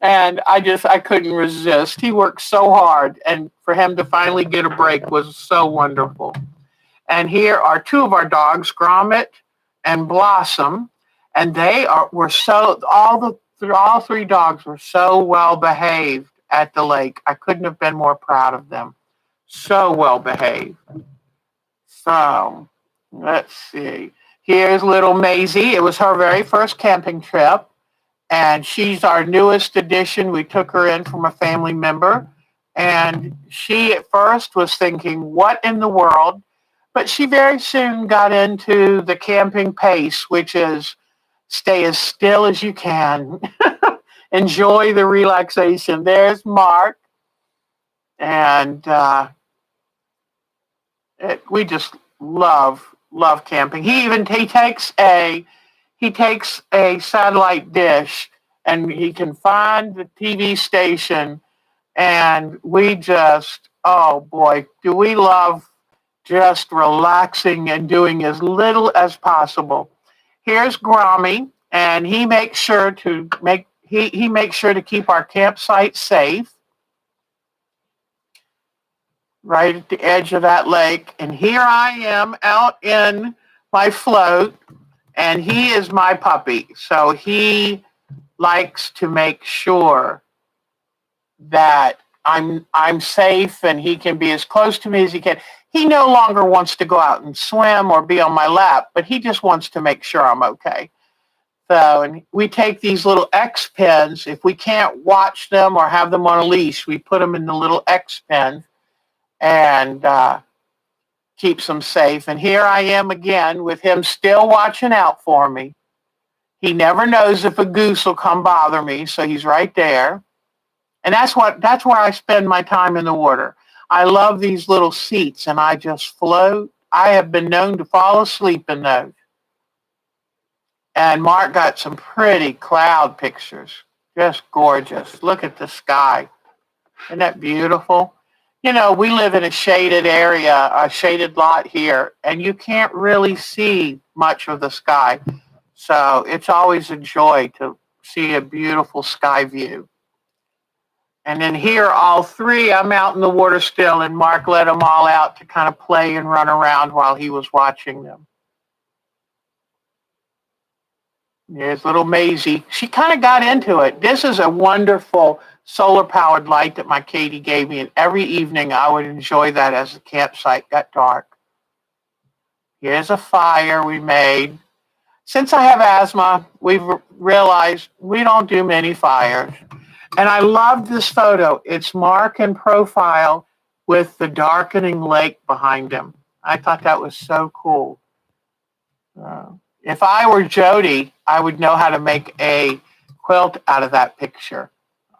And I couldn't resist. He worked so hard, and for him to finally get a break was so wonderful. And here are two of our dogs, Gromit and Blossom, and all three dogs were so well behaved at the lake. I couldn't have been more proud of them. So well behaved. So let's see. Here's little Maisie. It was her very first camping trip. And she's our newest addition. We took her in from a family member. And she at first was thinking, what in the world? But she very soon got into the camping pace, which is stay as still as you can. Enjoy the relaxation. There's Mark. And we just love camping. He takes a satellite dish and he can find the TV station, and we just, oh boy, do we love just relaxing and doing as little as possible. Here's Grommy, and he makes sure to keep our campsite safe right at the edge of that lake. And here I am out in my float, and he is my puppy. So he likes to make sure that I'm safe and he can be as close to me as he can. He no longer wants to go out and swim or be on my lap, but he just wants to make sure I'm okay. So, and we take these little X pens. If we can't watch them or have them on a leash, we put them in the little X pen and keeps them safe. And here I am again with him still watching out for me. He never knows if a goose will come bother me, so he's right there. And that's where I spend my time in the water. I love these little seats, and I just float. I have been known to fall asleep in those. And Mark got some pretty cloud pictures. Just gorgeous. Look at the sky. Isn't that beautiful? You know, we live in a shaded area, a shaded lot here, and you can't really see much of the sky. So it's always a joy to see a beautiful sky view. And then here, all three, I'm out in the water still, and Mark let them all out to kind of play and run around while he was watching them. There's little Maisie. She kind of got into it. This is a wonderful solar-powered light that my Katie gave me, and every evening I would enjoy that as the campsite got dark. Here's a fire we made. Since I have asthma, we've realized we don't do many fires. And I love this photo. It's Mark in profile with the darkening lake behind him. I thought that was so cool. If I were Jodie, I would know how to make a quilt out of that picture.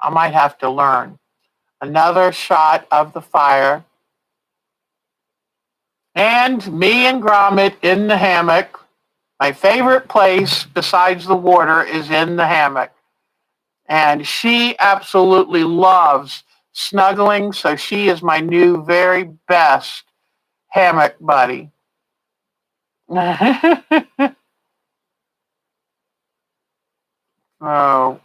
I might have to learn. Another shot of the fire. And me and Gromit in the hammock. My favorite place besides the water is in the hammock. And she absolutely loves snuggling, so she is my new very best hammock buddy. Oh,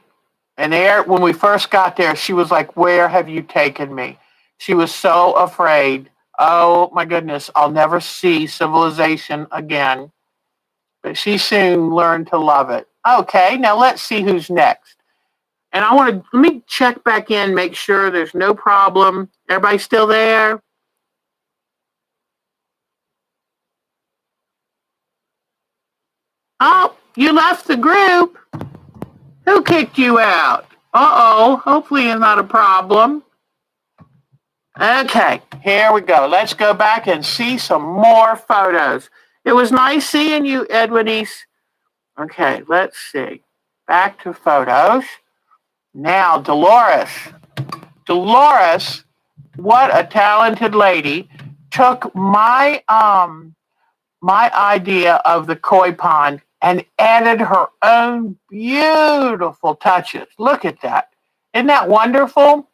and there, when we first got there, she was like, "Where have you taken me?" She was so afraid. Oh my goodness, I'll never see civilization again. But she soon learned to love it. Okay, now let's see who's next. And let me check back in, make sure there's no problem. Everybody still there? Oh, you left the group. Who kicked you out? Uh-oh, hopefully it's not a problem. Okay, here we go. Let's go back and see some more photos. It was nice seeing you, Edwinice. Okay, let's see. Back to photos. Now, Dolores. Dolores, what a talented lady, took my idea of the koi pond and added her own beautiful touches. Look at that. Isn't that wonderful?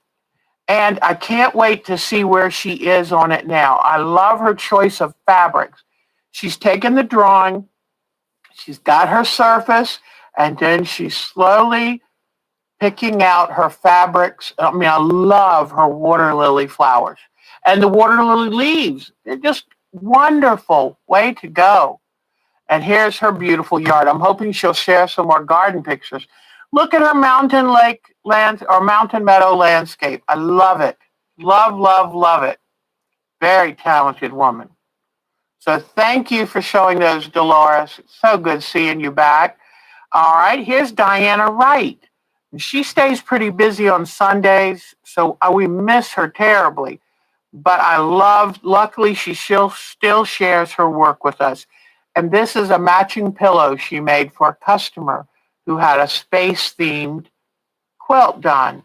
And I can't wait to see where she is on it now. I love her choice of fabrics. She's taken the drawing, she's got her surface, and then she's slowly picking out her fabrics. I mean, I love her water lily flowers. And the water lily leaves. They're just wonderful. Way to go. And here's her beautiful yard. I'm hoping she'll share some more garden pictures. Look at her mountain meadow landscape. I love it. Love, love, love it. Very talented woman. So thank you for showing those, Dolores. It's so good seeing you back. All right, here's Diana Wright. She stays pretty busy on Sundays, so we miss her terribly. But luckily, she still shares her work with us. And this is a matching pillow she made for a customer who had a space-themed quilt done.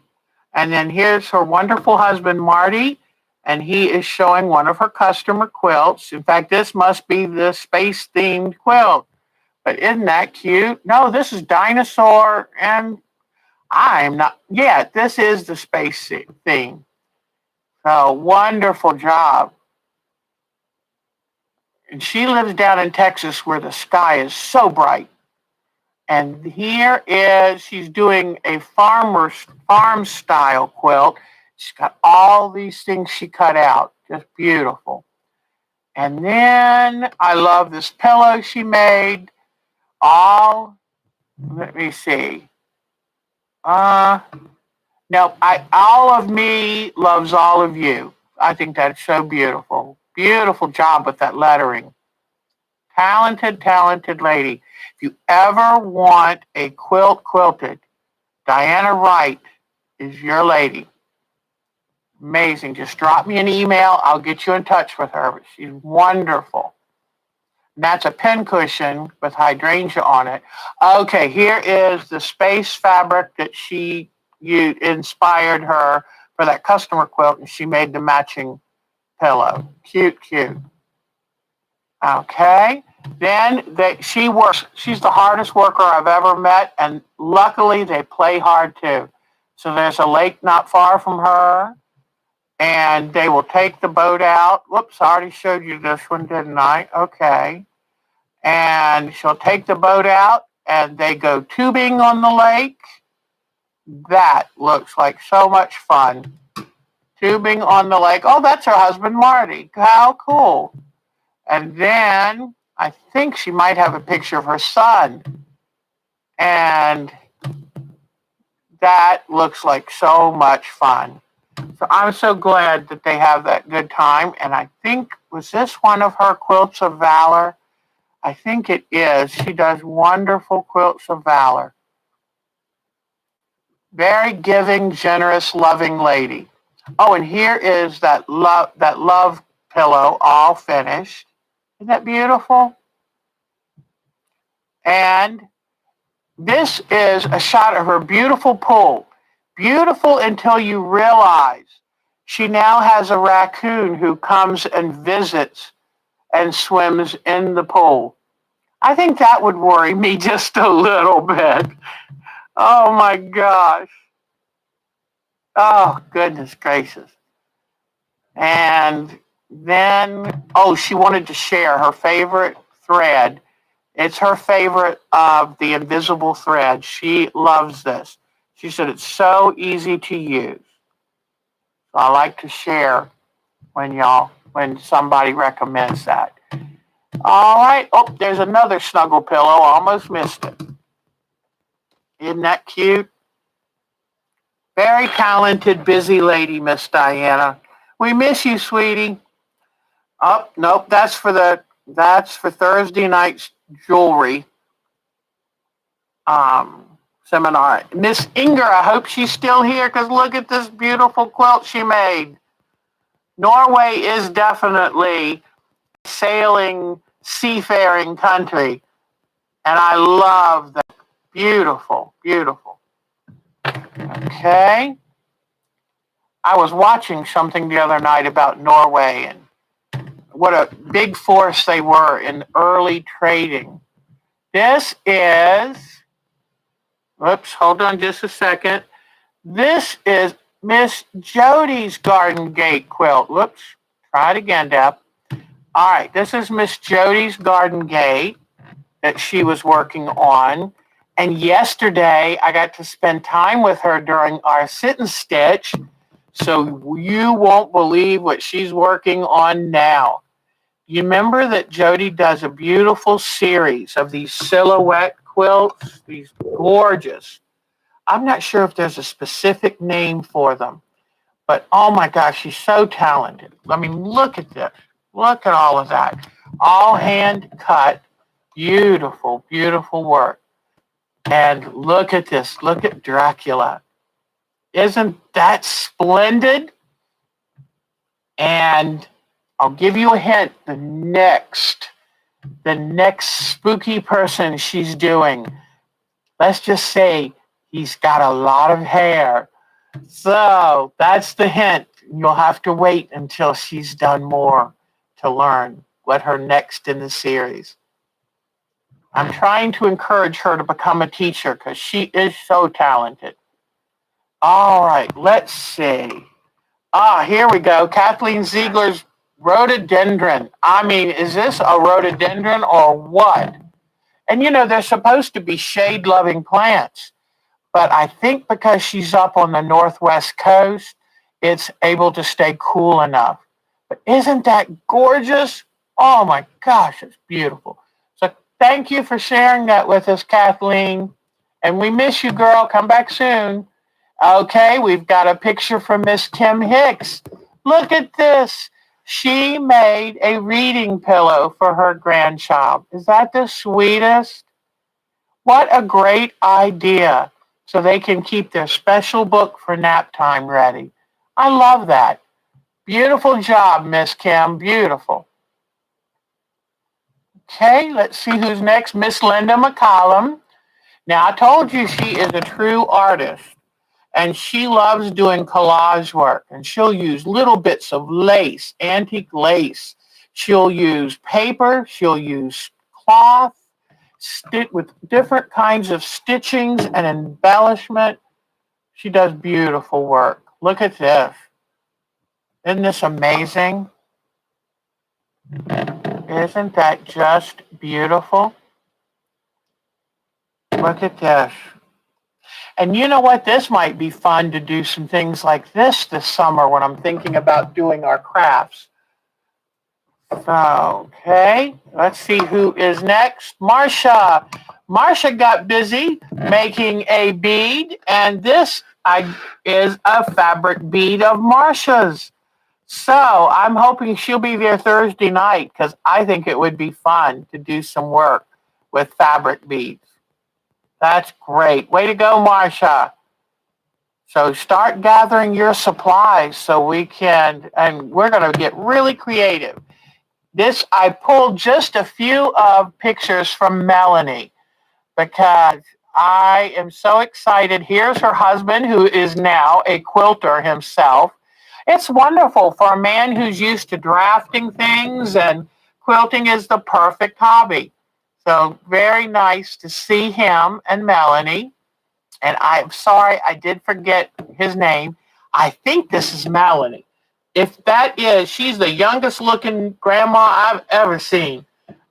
And then here's her wonderful husband, Marty, and he is showing one of her customer quilts. In fact, this must be the space-themed quilt. But isn't that cute? No, this is dinosaur, and I'm not. Yeah, this is the space theme. So wonderful job. And she lives down in Texas where the sky is so bright. And here is, she's doing a farm style quilt. She's got all these things she cut out. Just beautiful. And then I love this pillow she made. Let me see. No, all of me loves all of you. I think that's so beautiful. Beautiful job with that lettering. Talented, talented lady. If you ever want a quilt quilted, Diana Wright is your lady. Amazing. Just drop me an email. I'll get you in touch with her. She's wonderful. And that's a pincushion with hydrangea on it. Okay, here is the space fabric that you inspired her for that customer quilt, and she made the matching pillow. Cute, cute. Okay. Then she works. She's the hardest worker I've ever met, and luckily they play hard too. So there's a lake not far from her, and they will take the boat out. Whoops, I already showed you this one, didn't I? Okay. And she'll take the boat out, and they go tubing on the lake. That looks like so much fun. Tubing on the lake. Oh, that's her husband, Marty. How cool. And then I think she might have a picture of her son. And that looks like so much fun. So I'm so glad that they have that good time. And I think, was this one of her quilts of valor? I think it is. She does wonderful quilts of valor. Very giving, generous, loving lady. Oh, and here is that love pillow all finished. Isn't that beautiful? And this is a shot of her beautiful pool. Beautiful until you realize she now has a raccoon who comes and visits and swims in the pool. I think that would worry me just a little bit. Oh my gosh. Oh, goodness gracious. And then, she wanted to share her favorite thread. It's her favorite of the invisible thread. She loves this. She said it's so easy to use. So I like to share when somebody recommends that. All right. Oh, there's another snuggle pillow. Almost missed it. Isn't that cute? Very talented, busy lady, Miss Diana. We miss you, sweetie. Oh, nope, that's for Thursday night's jewelry seminar. Miss Inger, I hope she's still here, because look at this beautiful quilt she made. Norway is definitely a sailing, seafaring country, and I love that. Beautiful, beautiful. Okay. I was watching something the other night about Norway and what a big force they were in early trading. This is, hold on just a second. This is Miss Jodie's Garden Gate quilt. Try it again, Deb. All right, this is Miss Jodie's Garden Gate that she was working on. And yesterday, I got to spend time with her during our sit and stitch. So you won't believe what she's working on now. You remember that Jodie does a beautiful series of these silhouette quilts, these gorgeous. I'm not sure if there's a specific name for them, but oh my gosh, she's so talented. I mean, look at this. Look at all of that. All hand cut. Beautiful, beautiful work. And look at this. Look at Dracula. Isn't that splendid? And I'll give you a hint. The next spooky person she's doing, let's just say he's got a lot of hair. So that's the hint. You'll have to wait until she's done more to learn what her next in the series. I'm trying to encourage her to become a teacher because she is so talented. All right, let's see. Here we go. Kathleen Ziegler's Rhododendron. I mean, is this a rhododendron or what? And they're supposed to be shade-loving plants, but I think because she's up on the northwest coast, it's able to stay cool enough. But isn't that gorgeous? Oh my gosh, it's beautiful. So thank you for sharing that with us, Kathleen. And we miss you, girl. Come back soon. Okay, we've got a picture from Miss Tim Hicks. Look at this. She made a reading pillow for her grandchild. Is that the sweetest? What a great idea. So they can keep their special book for nap time ready. I love that. Beautiful job, Miss Kim. Beautiful. Okay, let's see who's next. Miss Linda McCollum. Now, I told you she is a true artist, and she loves doing collage work, and she'll use little bits of lace, antique lace. She'll use paper. She'll use cloth, with different kinds of stitchings and embellishment. She does beautiful work. Look at this. Isn't this amazing? Isn't that just beautiful? Look at this. And you know what? This might be fun to do some things like this summer when I'm thinking about doing our crafts. Okay, let's see who is next. Marcia. Marcia got busy making a bead, and this is a fabric bead of Marcia's. So I'm hoping she'll be there Thursday night because I think it would be fun to do some work with fabric beads. That's great. Way to go, Marcia. So start gathering your supplies so we can, and we're going to get really creative. I pulled just a few of pictures from Melanie because I am so excited. Here's her husband, who is now a quilter himself. It's wonderful for a man who's used to drafting things, and quilting is the perfect hobby. So very nice to see him and Melanie. And I'm sorry, I did forget his name. I think this is Melanie. If that is, she's the youngest looking grandma I've ever seen.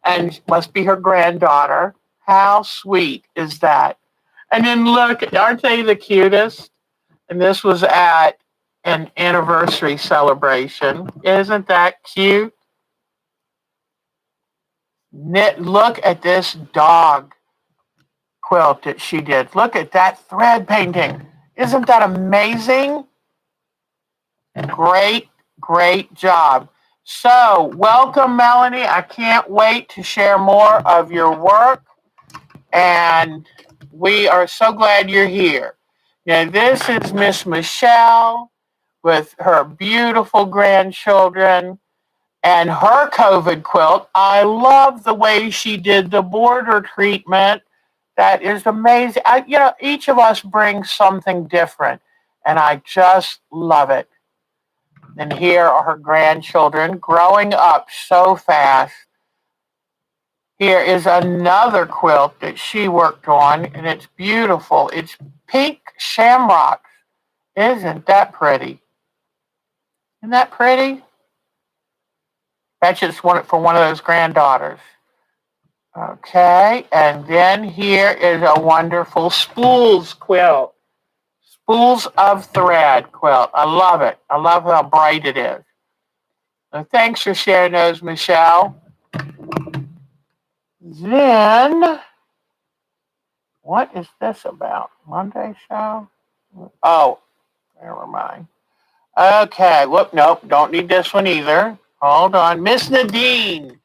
And must be her granddaughter. How sweet is that? And then look, aren't they the cutest? And this was at an anniversary celebration. Isn't that cute? Look at this dog quilt that she did. Look at that thread painting. Isn't that amazing? Great, great job. So, welcome, Melanie. I can't wait to share more of your work, and we are so glad you're here. Now, this is Miss Michelle with her beautiful grandchildren and her COVID quilt. I love the way she did the border treatment. That is amazing. Each of us brings something different, and I just love it. And here are her grandchildren growing up so fast. Here is another quilt that she worked on, and it's beautiful. It's pink shamrocks. Isn't that pretty? Isn't that pretty? That's just for one of those granddaughters. Okay, and then here is a wonderful spools quilt. Spools of thread quilt. I love it. I love how bright it is. So thanks for sharing those, Michelle. Then, what is this about? Monday show? Oh, never mind. Okay, nope, don't need this one either. Hold on. Miss Nadine.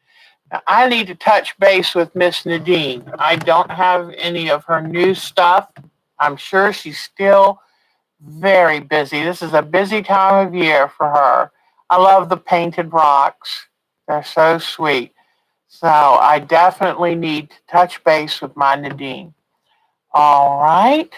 Now, I need to touch base with Miss Nadine. I don't have any of her new stuff. I'm sure she's still very busy. This is a busy time of year for her. I love the painted rocks. They're so sweet. So I definitely need to touch base with my Nadine. All right.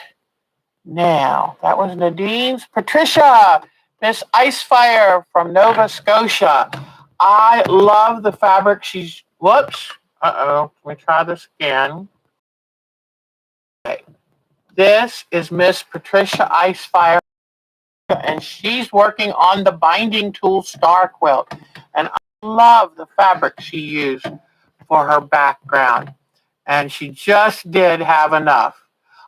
Now, that was Nadine's. Patricia, Miss Icefire from Nova Scotia. I love the fabric she's, whoops. Let me try this again. Okay. This is Miss Patricia Icefire, and she's working on the Binding Tool Star Quilt. And I love the fabric she used for her background. And she just did have enough.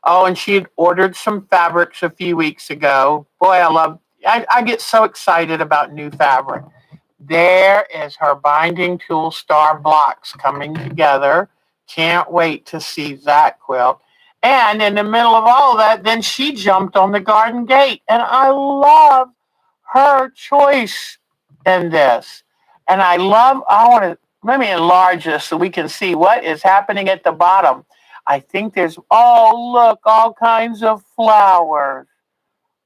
Oh, and she had ordered some fabrics a few weeks ago. Boy, I get so excited about new fabric. There is her binding tool star blocks coming together. Can't wait to see that quilt. And in the middle of all of that, then she jumped on the garden gate. And I love her choice in this. And I want to, let me enlarge this so we can see what is happening at the bottom. I think there's, oh, look, all kinds of flowers.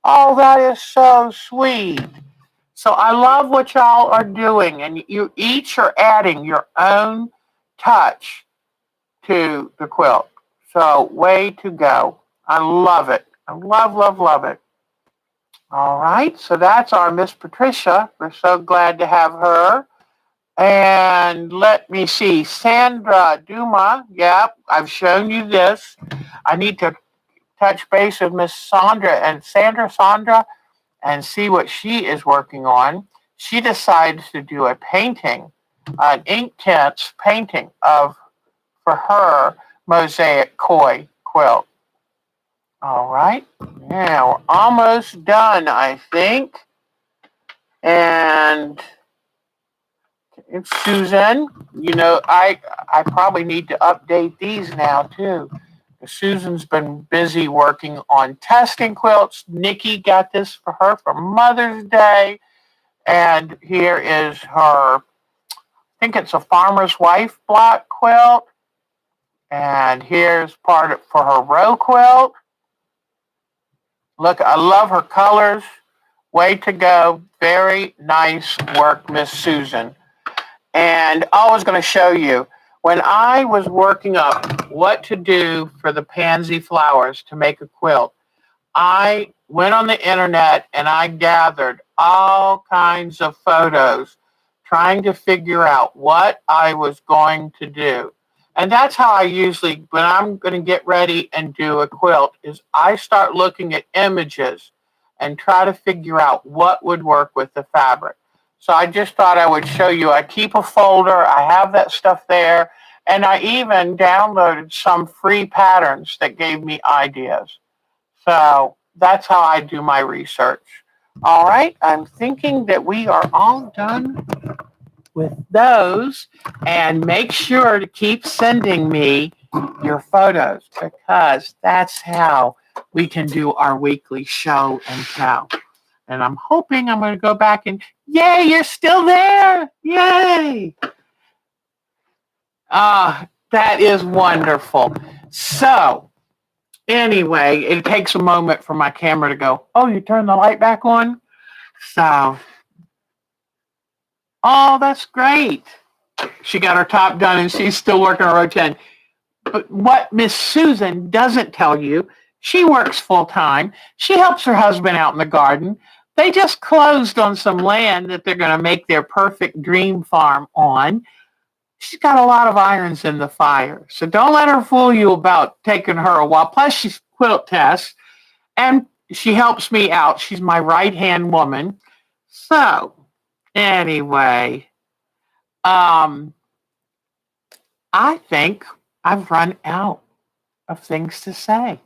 Oh, that is so sweet. So I love what y'all are doing, and you each are adding your own touch to the quilt. So way to go. I love it. I love, love, love it. All right, so that's our Miss Patricia. We're so glad to have her. And let me see, Sandra Duma. Yep, I've shown you this. I need to touch base with Miss Sandra and Sandra and see what she is working on. She decides to do a painting, an ink tints painting for her mosaic koi quilt. All right, yeah, we're almost done, I think. And it's Susan. You know, I probably need to update these now too. Susan's been busy working on testing quilts. Nikki got this for her for Mother's Day. And here is her, I think it's a farmer's wife block quilt. And here's part for her row quilt. Look, I love her colors. Way to go. Very nice work, Miss Susan. And I was going to show you, when I was working up what to do for the pansy flowers to make a quilt, I went on the internet and I gathered all kinds of photos trying to figure out what I was going to do. And that's how I usually, when I'm going to get ready and do a quilt, is I start looking at images and try to figure out what would work with the fabric. So I just thought I would show you. I keep a folder. I have that stuff there. And I even downloaded some free patterns that gave me ideas. So that's how I do my research. All right. I'm thinking that we are all done with those. And make sure to keep sending me your photos, because that's how we can do our weekly show and tell. And I'm hoping I'm going to go back and, yay, you're still there. Yay. That is wonderful. So anyway, it takes a moment for my camera to go, oh, you turned the light back on? So, oh, that's great. She got her top done and she's still working on row 10. But what Miss Susan doesn't tell you, she works full time. She helps her husband out in the garden. They just closed on some land that they're going to make their perfect dream farm on. She's got a lot of irons in the fire. So don't let her fool you about taking her a while. Plus, she's quilt tests, and she helps me out. She's my right-hand woman. So, anyway, I think I've run out of things to say.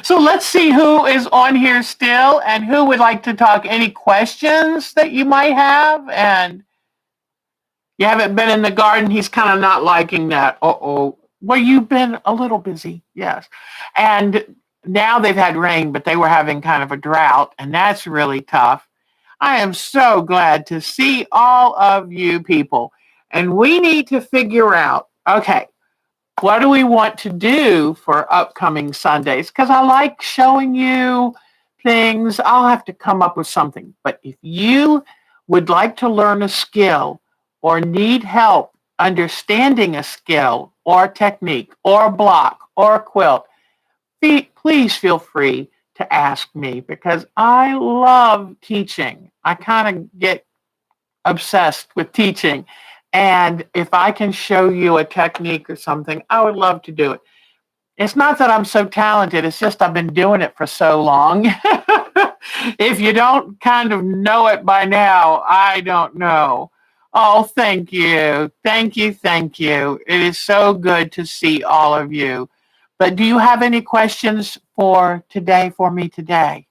So let's see who is on here still and who would like to talk. Any questions that you might have? And you haven't been in the garden. He's kind of not liking that. Uh-oh. Well, you've been a little busy. Yes. And now they've had rain, but they were having kind of a drought, and that's really tough. I am so glad to see all of you people. And we need to figure out, okay, what do we want to do for upcoming Sundays? Because I like showing you things. I'll have to come up with something. But if you would like to learn a skill or need help understanding a skill or technique or block or quilt, please feel free to ask me, because I love teaching. I kind of get obsessed with teaching. And if I can show you a technique or something, I would love to do it. It's not that I'm so talented. It's just I've been doing it for so long. If you don't kind of know it by now, I don't know. Oh, thank you. Thank you. Thank you. It is so good to see all of you. But do you have any questions for me today?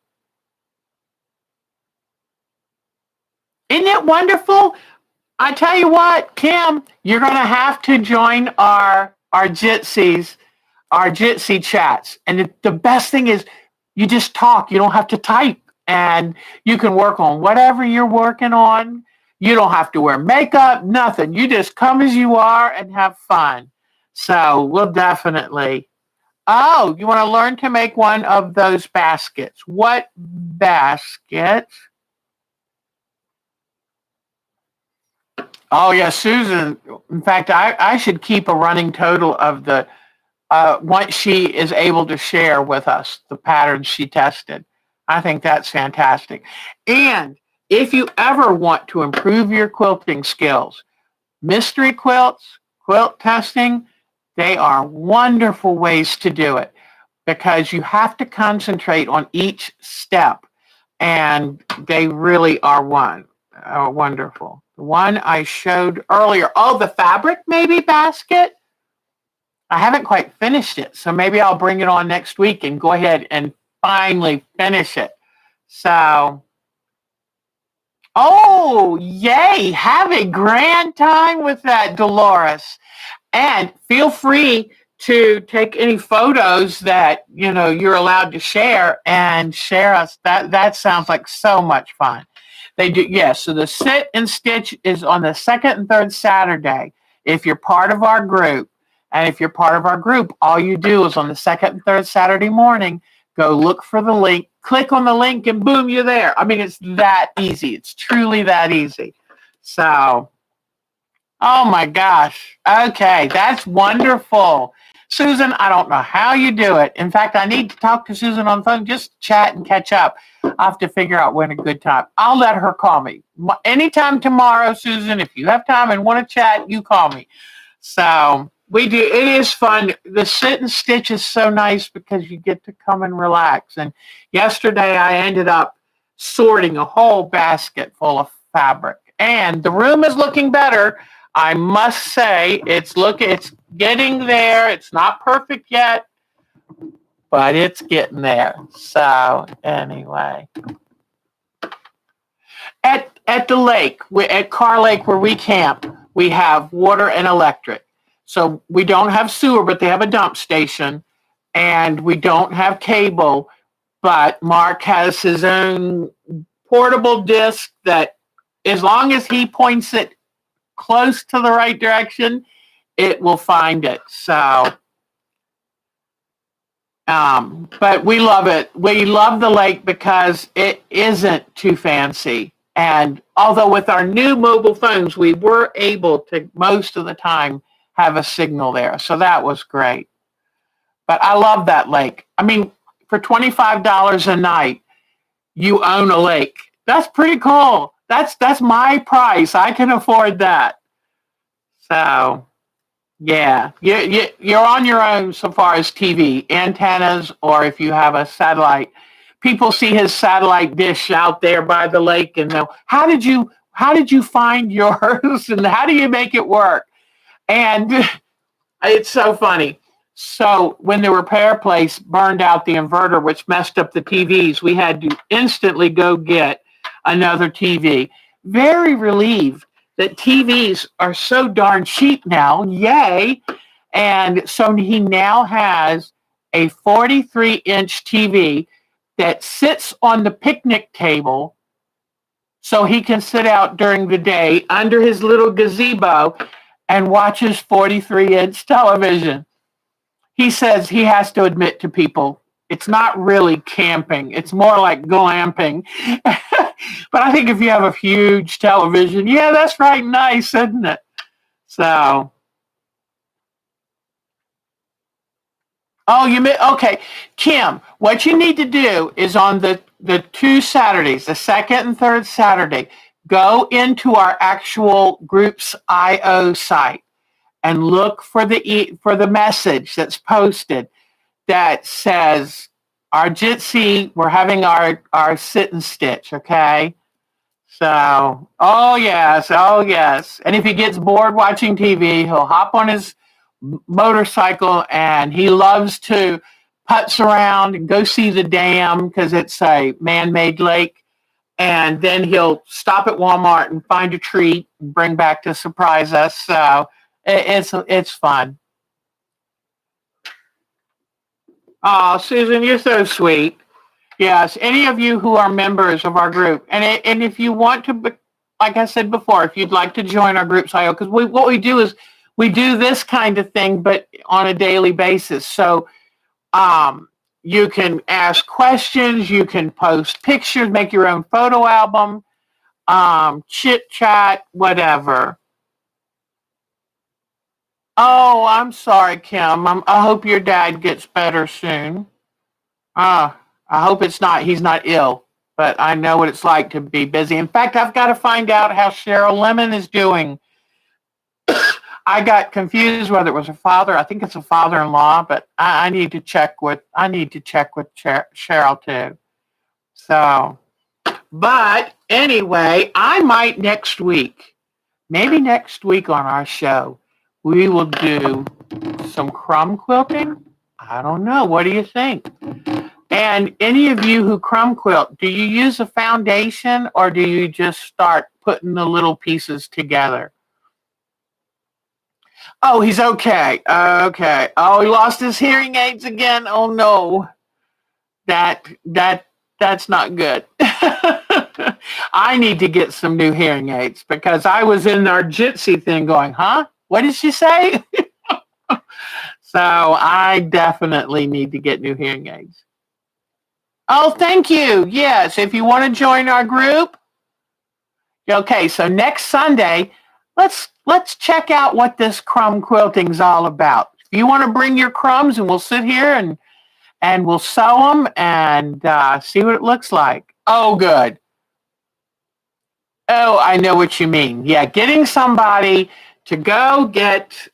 Isn't it wonderful? I tell you what, Kim, you're going to have to join our Jitsies, our Jitsi chats. And the best thing is you just talk. You don't have to type. And you can work on whatever you're working on. You don't have to wear makeup, nothing. You just come as you are and have fun. So we'll definitely. Oh, you want to learn to make one of those baskets. What baskets? Oh, yeah, Susan. In fact, I should keep a running total of the once she is able to share with us the patterns she tested. I think that's fantastic. And if you ever want to improve your quilting skills, mystery quilts, quilt testing, they are wonderful ways to do it because you have to concentrate on each step. And they really are wonderful. The one I showed earlier, oh, the fabric maybe basket. I haven't quite finished it, so maybe I'll bring it on next week and go ahead and finally finish it. So, oh, yay. Have a grand time with that, Dolores. And feel free to take any photos that, you're allowed to share and share us. That sounds like so much fun. They do, yes. So the sit and stitch is on the second and third Saturday. If you're part of our group, and if you're part of our group, all you do is on the second and third Saturday morning, go look for the link, click on the link, and boom, you're there. I mean, it's that easy. It's truly that easy. So, oh my gosh. Okay, that's wonderful. Susan, I don't know how you do it. In fact, I need to talk to Susan on the phone, just chat and catch up. I'll have to figure out when a good time. I'll let her call me. Anytime tomorrow, Susan, if you have time and want to chat, you call me. So we do. It is fun. The sit and stitch is so nice because you get to come and relax. And yesterday I ended up sorting a whole basket full of fabric. And the room is looking better. I must say, it's getting there. It's not perfect yet, but it's getting there. So anyway, at the lake, at Car Lake where we camp, we have water and electric. So we don't have sewer, but they have a dump station, and we don't have cable. But Mark has his own portable disc that, as long as he points it close to the right direction, it will find it. So, but we love it. We love the lake because it isn't too fancy. And although with our new mobile phones, we were able to most of the time have a signal there. So that was great. But I love that lake. I mean, for $25 a night, you own a lake. That's pretty cool. That's my price. I can afford that. So, yeah, you're on your own so far as TV, antennas, or if you have a satellite. People see his satellite dish out there by the lake and know, how did you find yours and how do you make it work? And it's so funny. So when the repair place burned out the inverter, which messed up the TVs, we had to instantly go get another TV. Very relieved that TVs are so darn cheap now. Yay. And so he now has a 43-inch TV that sits on the picnic table so he can sit out during the day under his little gazebo and watch his 43-inch television. He says he has to admit to people, it's not really camping. It's more like glamping. But I think if you have a huge television, yeah, that's right nice, isn't it? So, okay. Kim, what you need to do is on the 2 Saturdays, the second and third Saturday, go into our actual group's IO site and look for the message that's posted that says our Jitsi, we're having our sit and stitch, okay? So, oh yes, oh yes. And if he gets bored watching TV, he'll hop on his motorcycle and he loves to putz around and go see the dam because it's a man-made lake. And then he'll stop at Walmart and find a treat and bring back to surprise us. So it's fun. Oh, Susan, you're so sweet. Yes, any of you who are members of our group, and if you want to, like I said before, if you'd like to join our groups, because what we do is we do this kind of thing, but on a daily basis. So you can ask questions, you can post pictures, make your own photo album, chit chat, whatever. Oh, I'm sorry, Kim. I hope your dad gets better soon. I hope he's not ill, but I know what it's like to be busy. In fact, I've got to find out how Cheryl Lemon is doing. I got confused whether it was her father. I think it's a father-in-law, but I need to check with Cheryl too. So, but anyway, I might maybe next week on our show, we will do some crumb quilting. I don't know. What do you think? And any of you who crumb quilt, do you use a foundation or do you just start putting the little pieces together? Oh, he's okay. Okay. Oh, he lost his hearing aids again. Oh no. That's not good. I need to get some new hearing aids because I was in our Jitsi thing going, huh? What did she say? So I definitely need to get new hearing aids. Oh, thank you. Yes, if you want to join our group. Okay, so next Sunday, let's check out what this crumb quilting is all about. If you want to bring your crumbs and we'll sit here and we'll sew them and see what it looks like. Oh, good. Oh, I know what you mean. Yeah, getting somebody to go to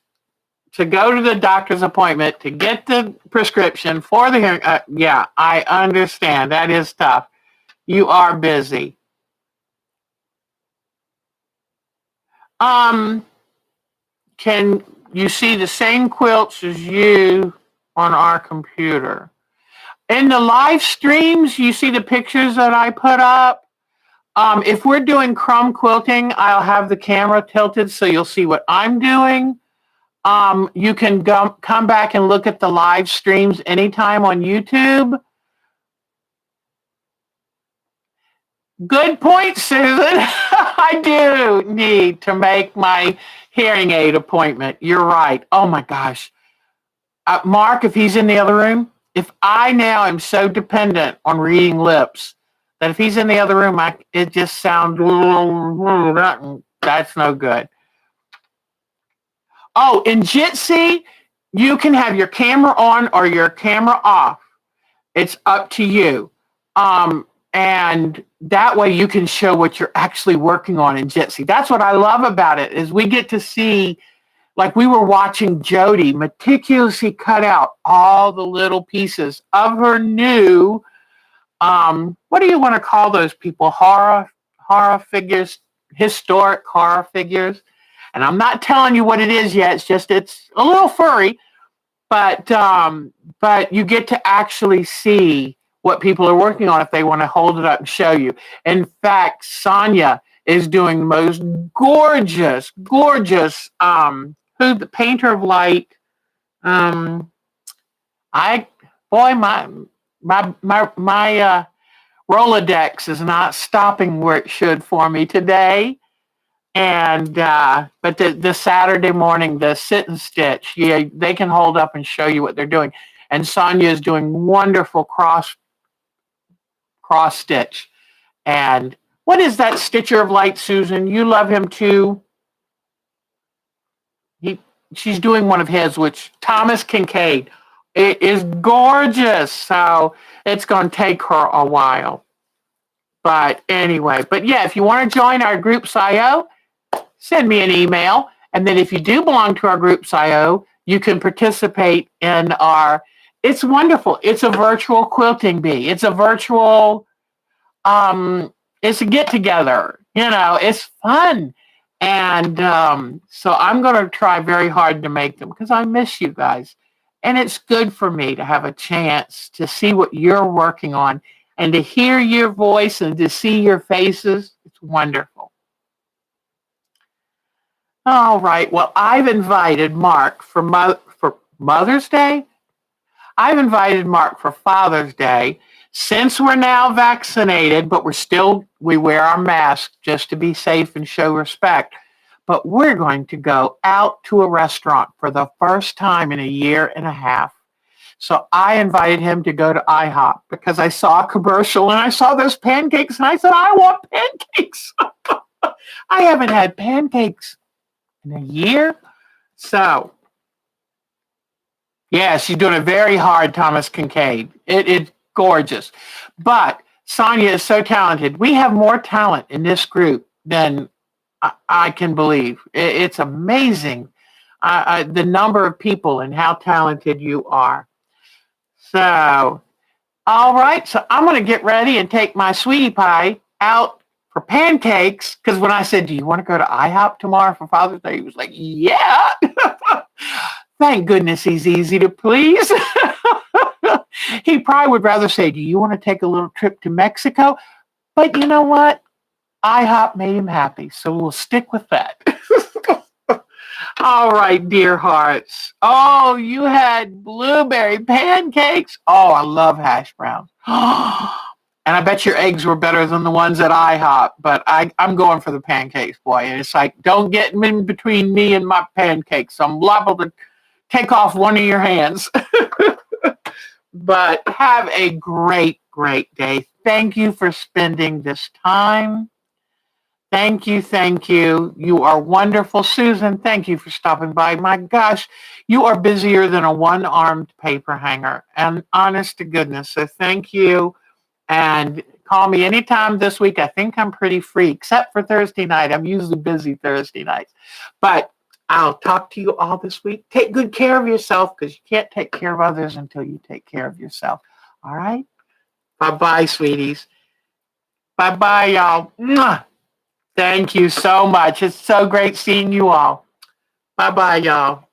the doctor's appointment to get the prescription for the hearing. Yeah, I understand. That is tough. You are busy. Can you see the same quilts as you on our computer? In the live streams, you see the pictures that I put up. If we're doing crumb quilting, I'll have the camera tilted so you'll see what I'm doing. You can come back and look at the live streams anytime on YouTube. Good point, Susan. I do need to make my hearing aid appointment. You're right. Oh my gosh. Mark, if he's in the other room, if I now am so dependent on reading lips that if he's in the other room, it just sounds, that's no good. Oh, in Jitsi, you can have your camera on or your camera off. It's up to you. And that way you can show what you're actually working on in Jitsi. That's what I love about it is we get to see, like we were watching Jodie meticulously cut out all the little pieces of her new, what do you want to call those people? Horror figures, historic horror figures. And I'm not telling you what it is yet. It's a little furry, but you get to actually see what people are working on if they want to hold it up and show you. In fact, Sonia is doing the most gorgeous, the painter of light. My Rolodex is not stopping where it should for me today. And but the Saturday morning, the sit and stitch, yeah, they can hold up and show you what they're doing. And Sonia is doing wonderful cross stitch. And what is that stitcher of light, Susan? You love him too. She's doing one of his, which Thomas Kincaid. It is gorgeous. So it's going to take her a while. But anyway, yeah, if you want to join our Groups IO, send me an email. And then if you do belong to our Groups IO, you can participate in our It's wonderful. It's a virtual quilting bee. It's a virtual, it's a get together. It's fun. And so I'm going to try very hard to make them because I miss you guys. And it's good for me to have a chance to see what you're working on and to hear your voice and to see your faces. It's wonderful. All right. Well, I've invited Mark for Mother's Day. I've invited Mark for Father's Day. Since we're now vaccinated, but we wear our masks just to be safe and show respect. But we're going to go out to a restaurant for the first time in a year and a half. So I invited him to go to IHOP because I saw a commercial and I saw those pancakes and I said, I want pancakes. I haven't had pancakes in a year. So, yes, you're doing it very hard, Thomas Kincaid. It's gorgeous. But Sonia is so talented. We have more talent in this group than I can believe. It's amazing the number of people and how talented you are. So, all right. So I'm going to get ready and take my sweetie pie out for pancakes. Because when I said, do you want to go to IHOP tomorrow for Father's Day? He was like, yeah. Thank goodness he's easy to please. He probably would rather say, do you want to take a little trip to Mexico? But you know what? IHOP made him happy, so we'll stick with that. All right, dear hearts. Oh, you had blueberry pancakes. Oh, I love hash browns. And I bet your eggs were better than the ones at IHOP, but I'm going for the pancakes, boy. And it's like, don't get in between me and my pancakes. I'm liable to take off one of your hands. But have a great, great day. Thank you for spending this time. Thank you, thank you. You are wonderful. Susan, thank you for stopping by. My gosh, you are busier than a one-armed paper hanger. And honest to goodness, so thank you. And call me anytime this week. I think I'm pretty free, except for Thursday night. I'm usually busy Thursday nights. But I'll talk to you all this week. Take good care of yourself because you can't take care of others until you take care of yourself. All right? Bye-bye, sweeties. Bye-bye, y'all. Mwah. Thank you so much. It's so great seeing you all. Bye-bye, y'all.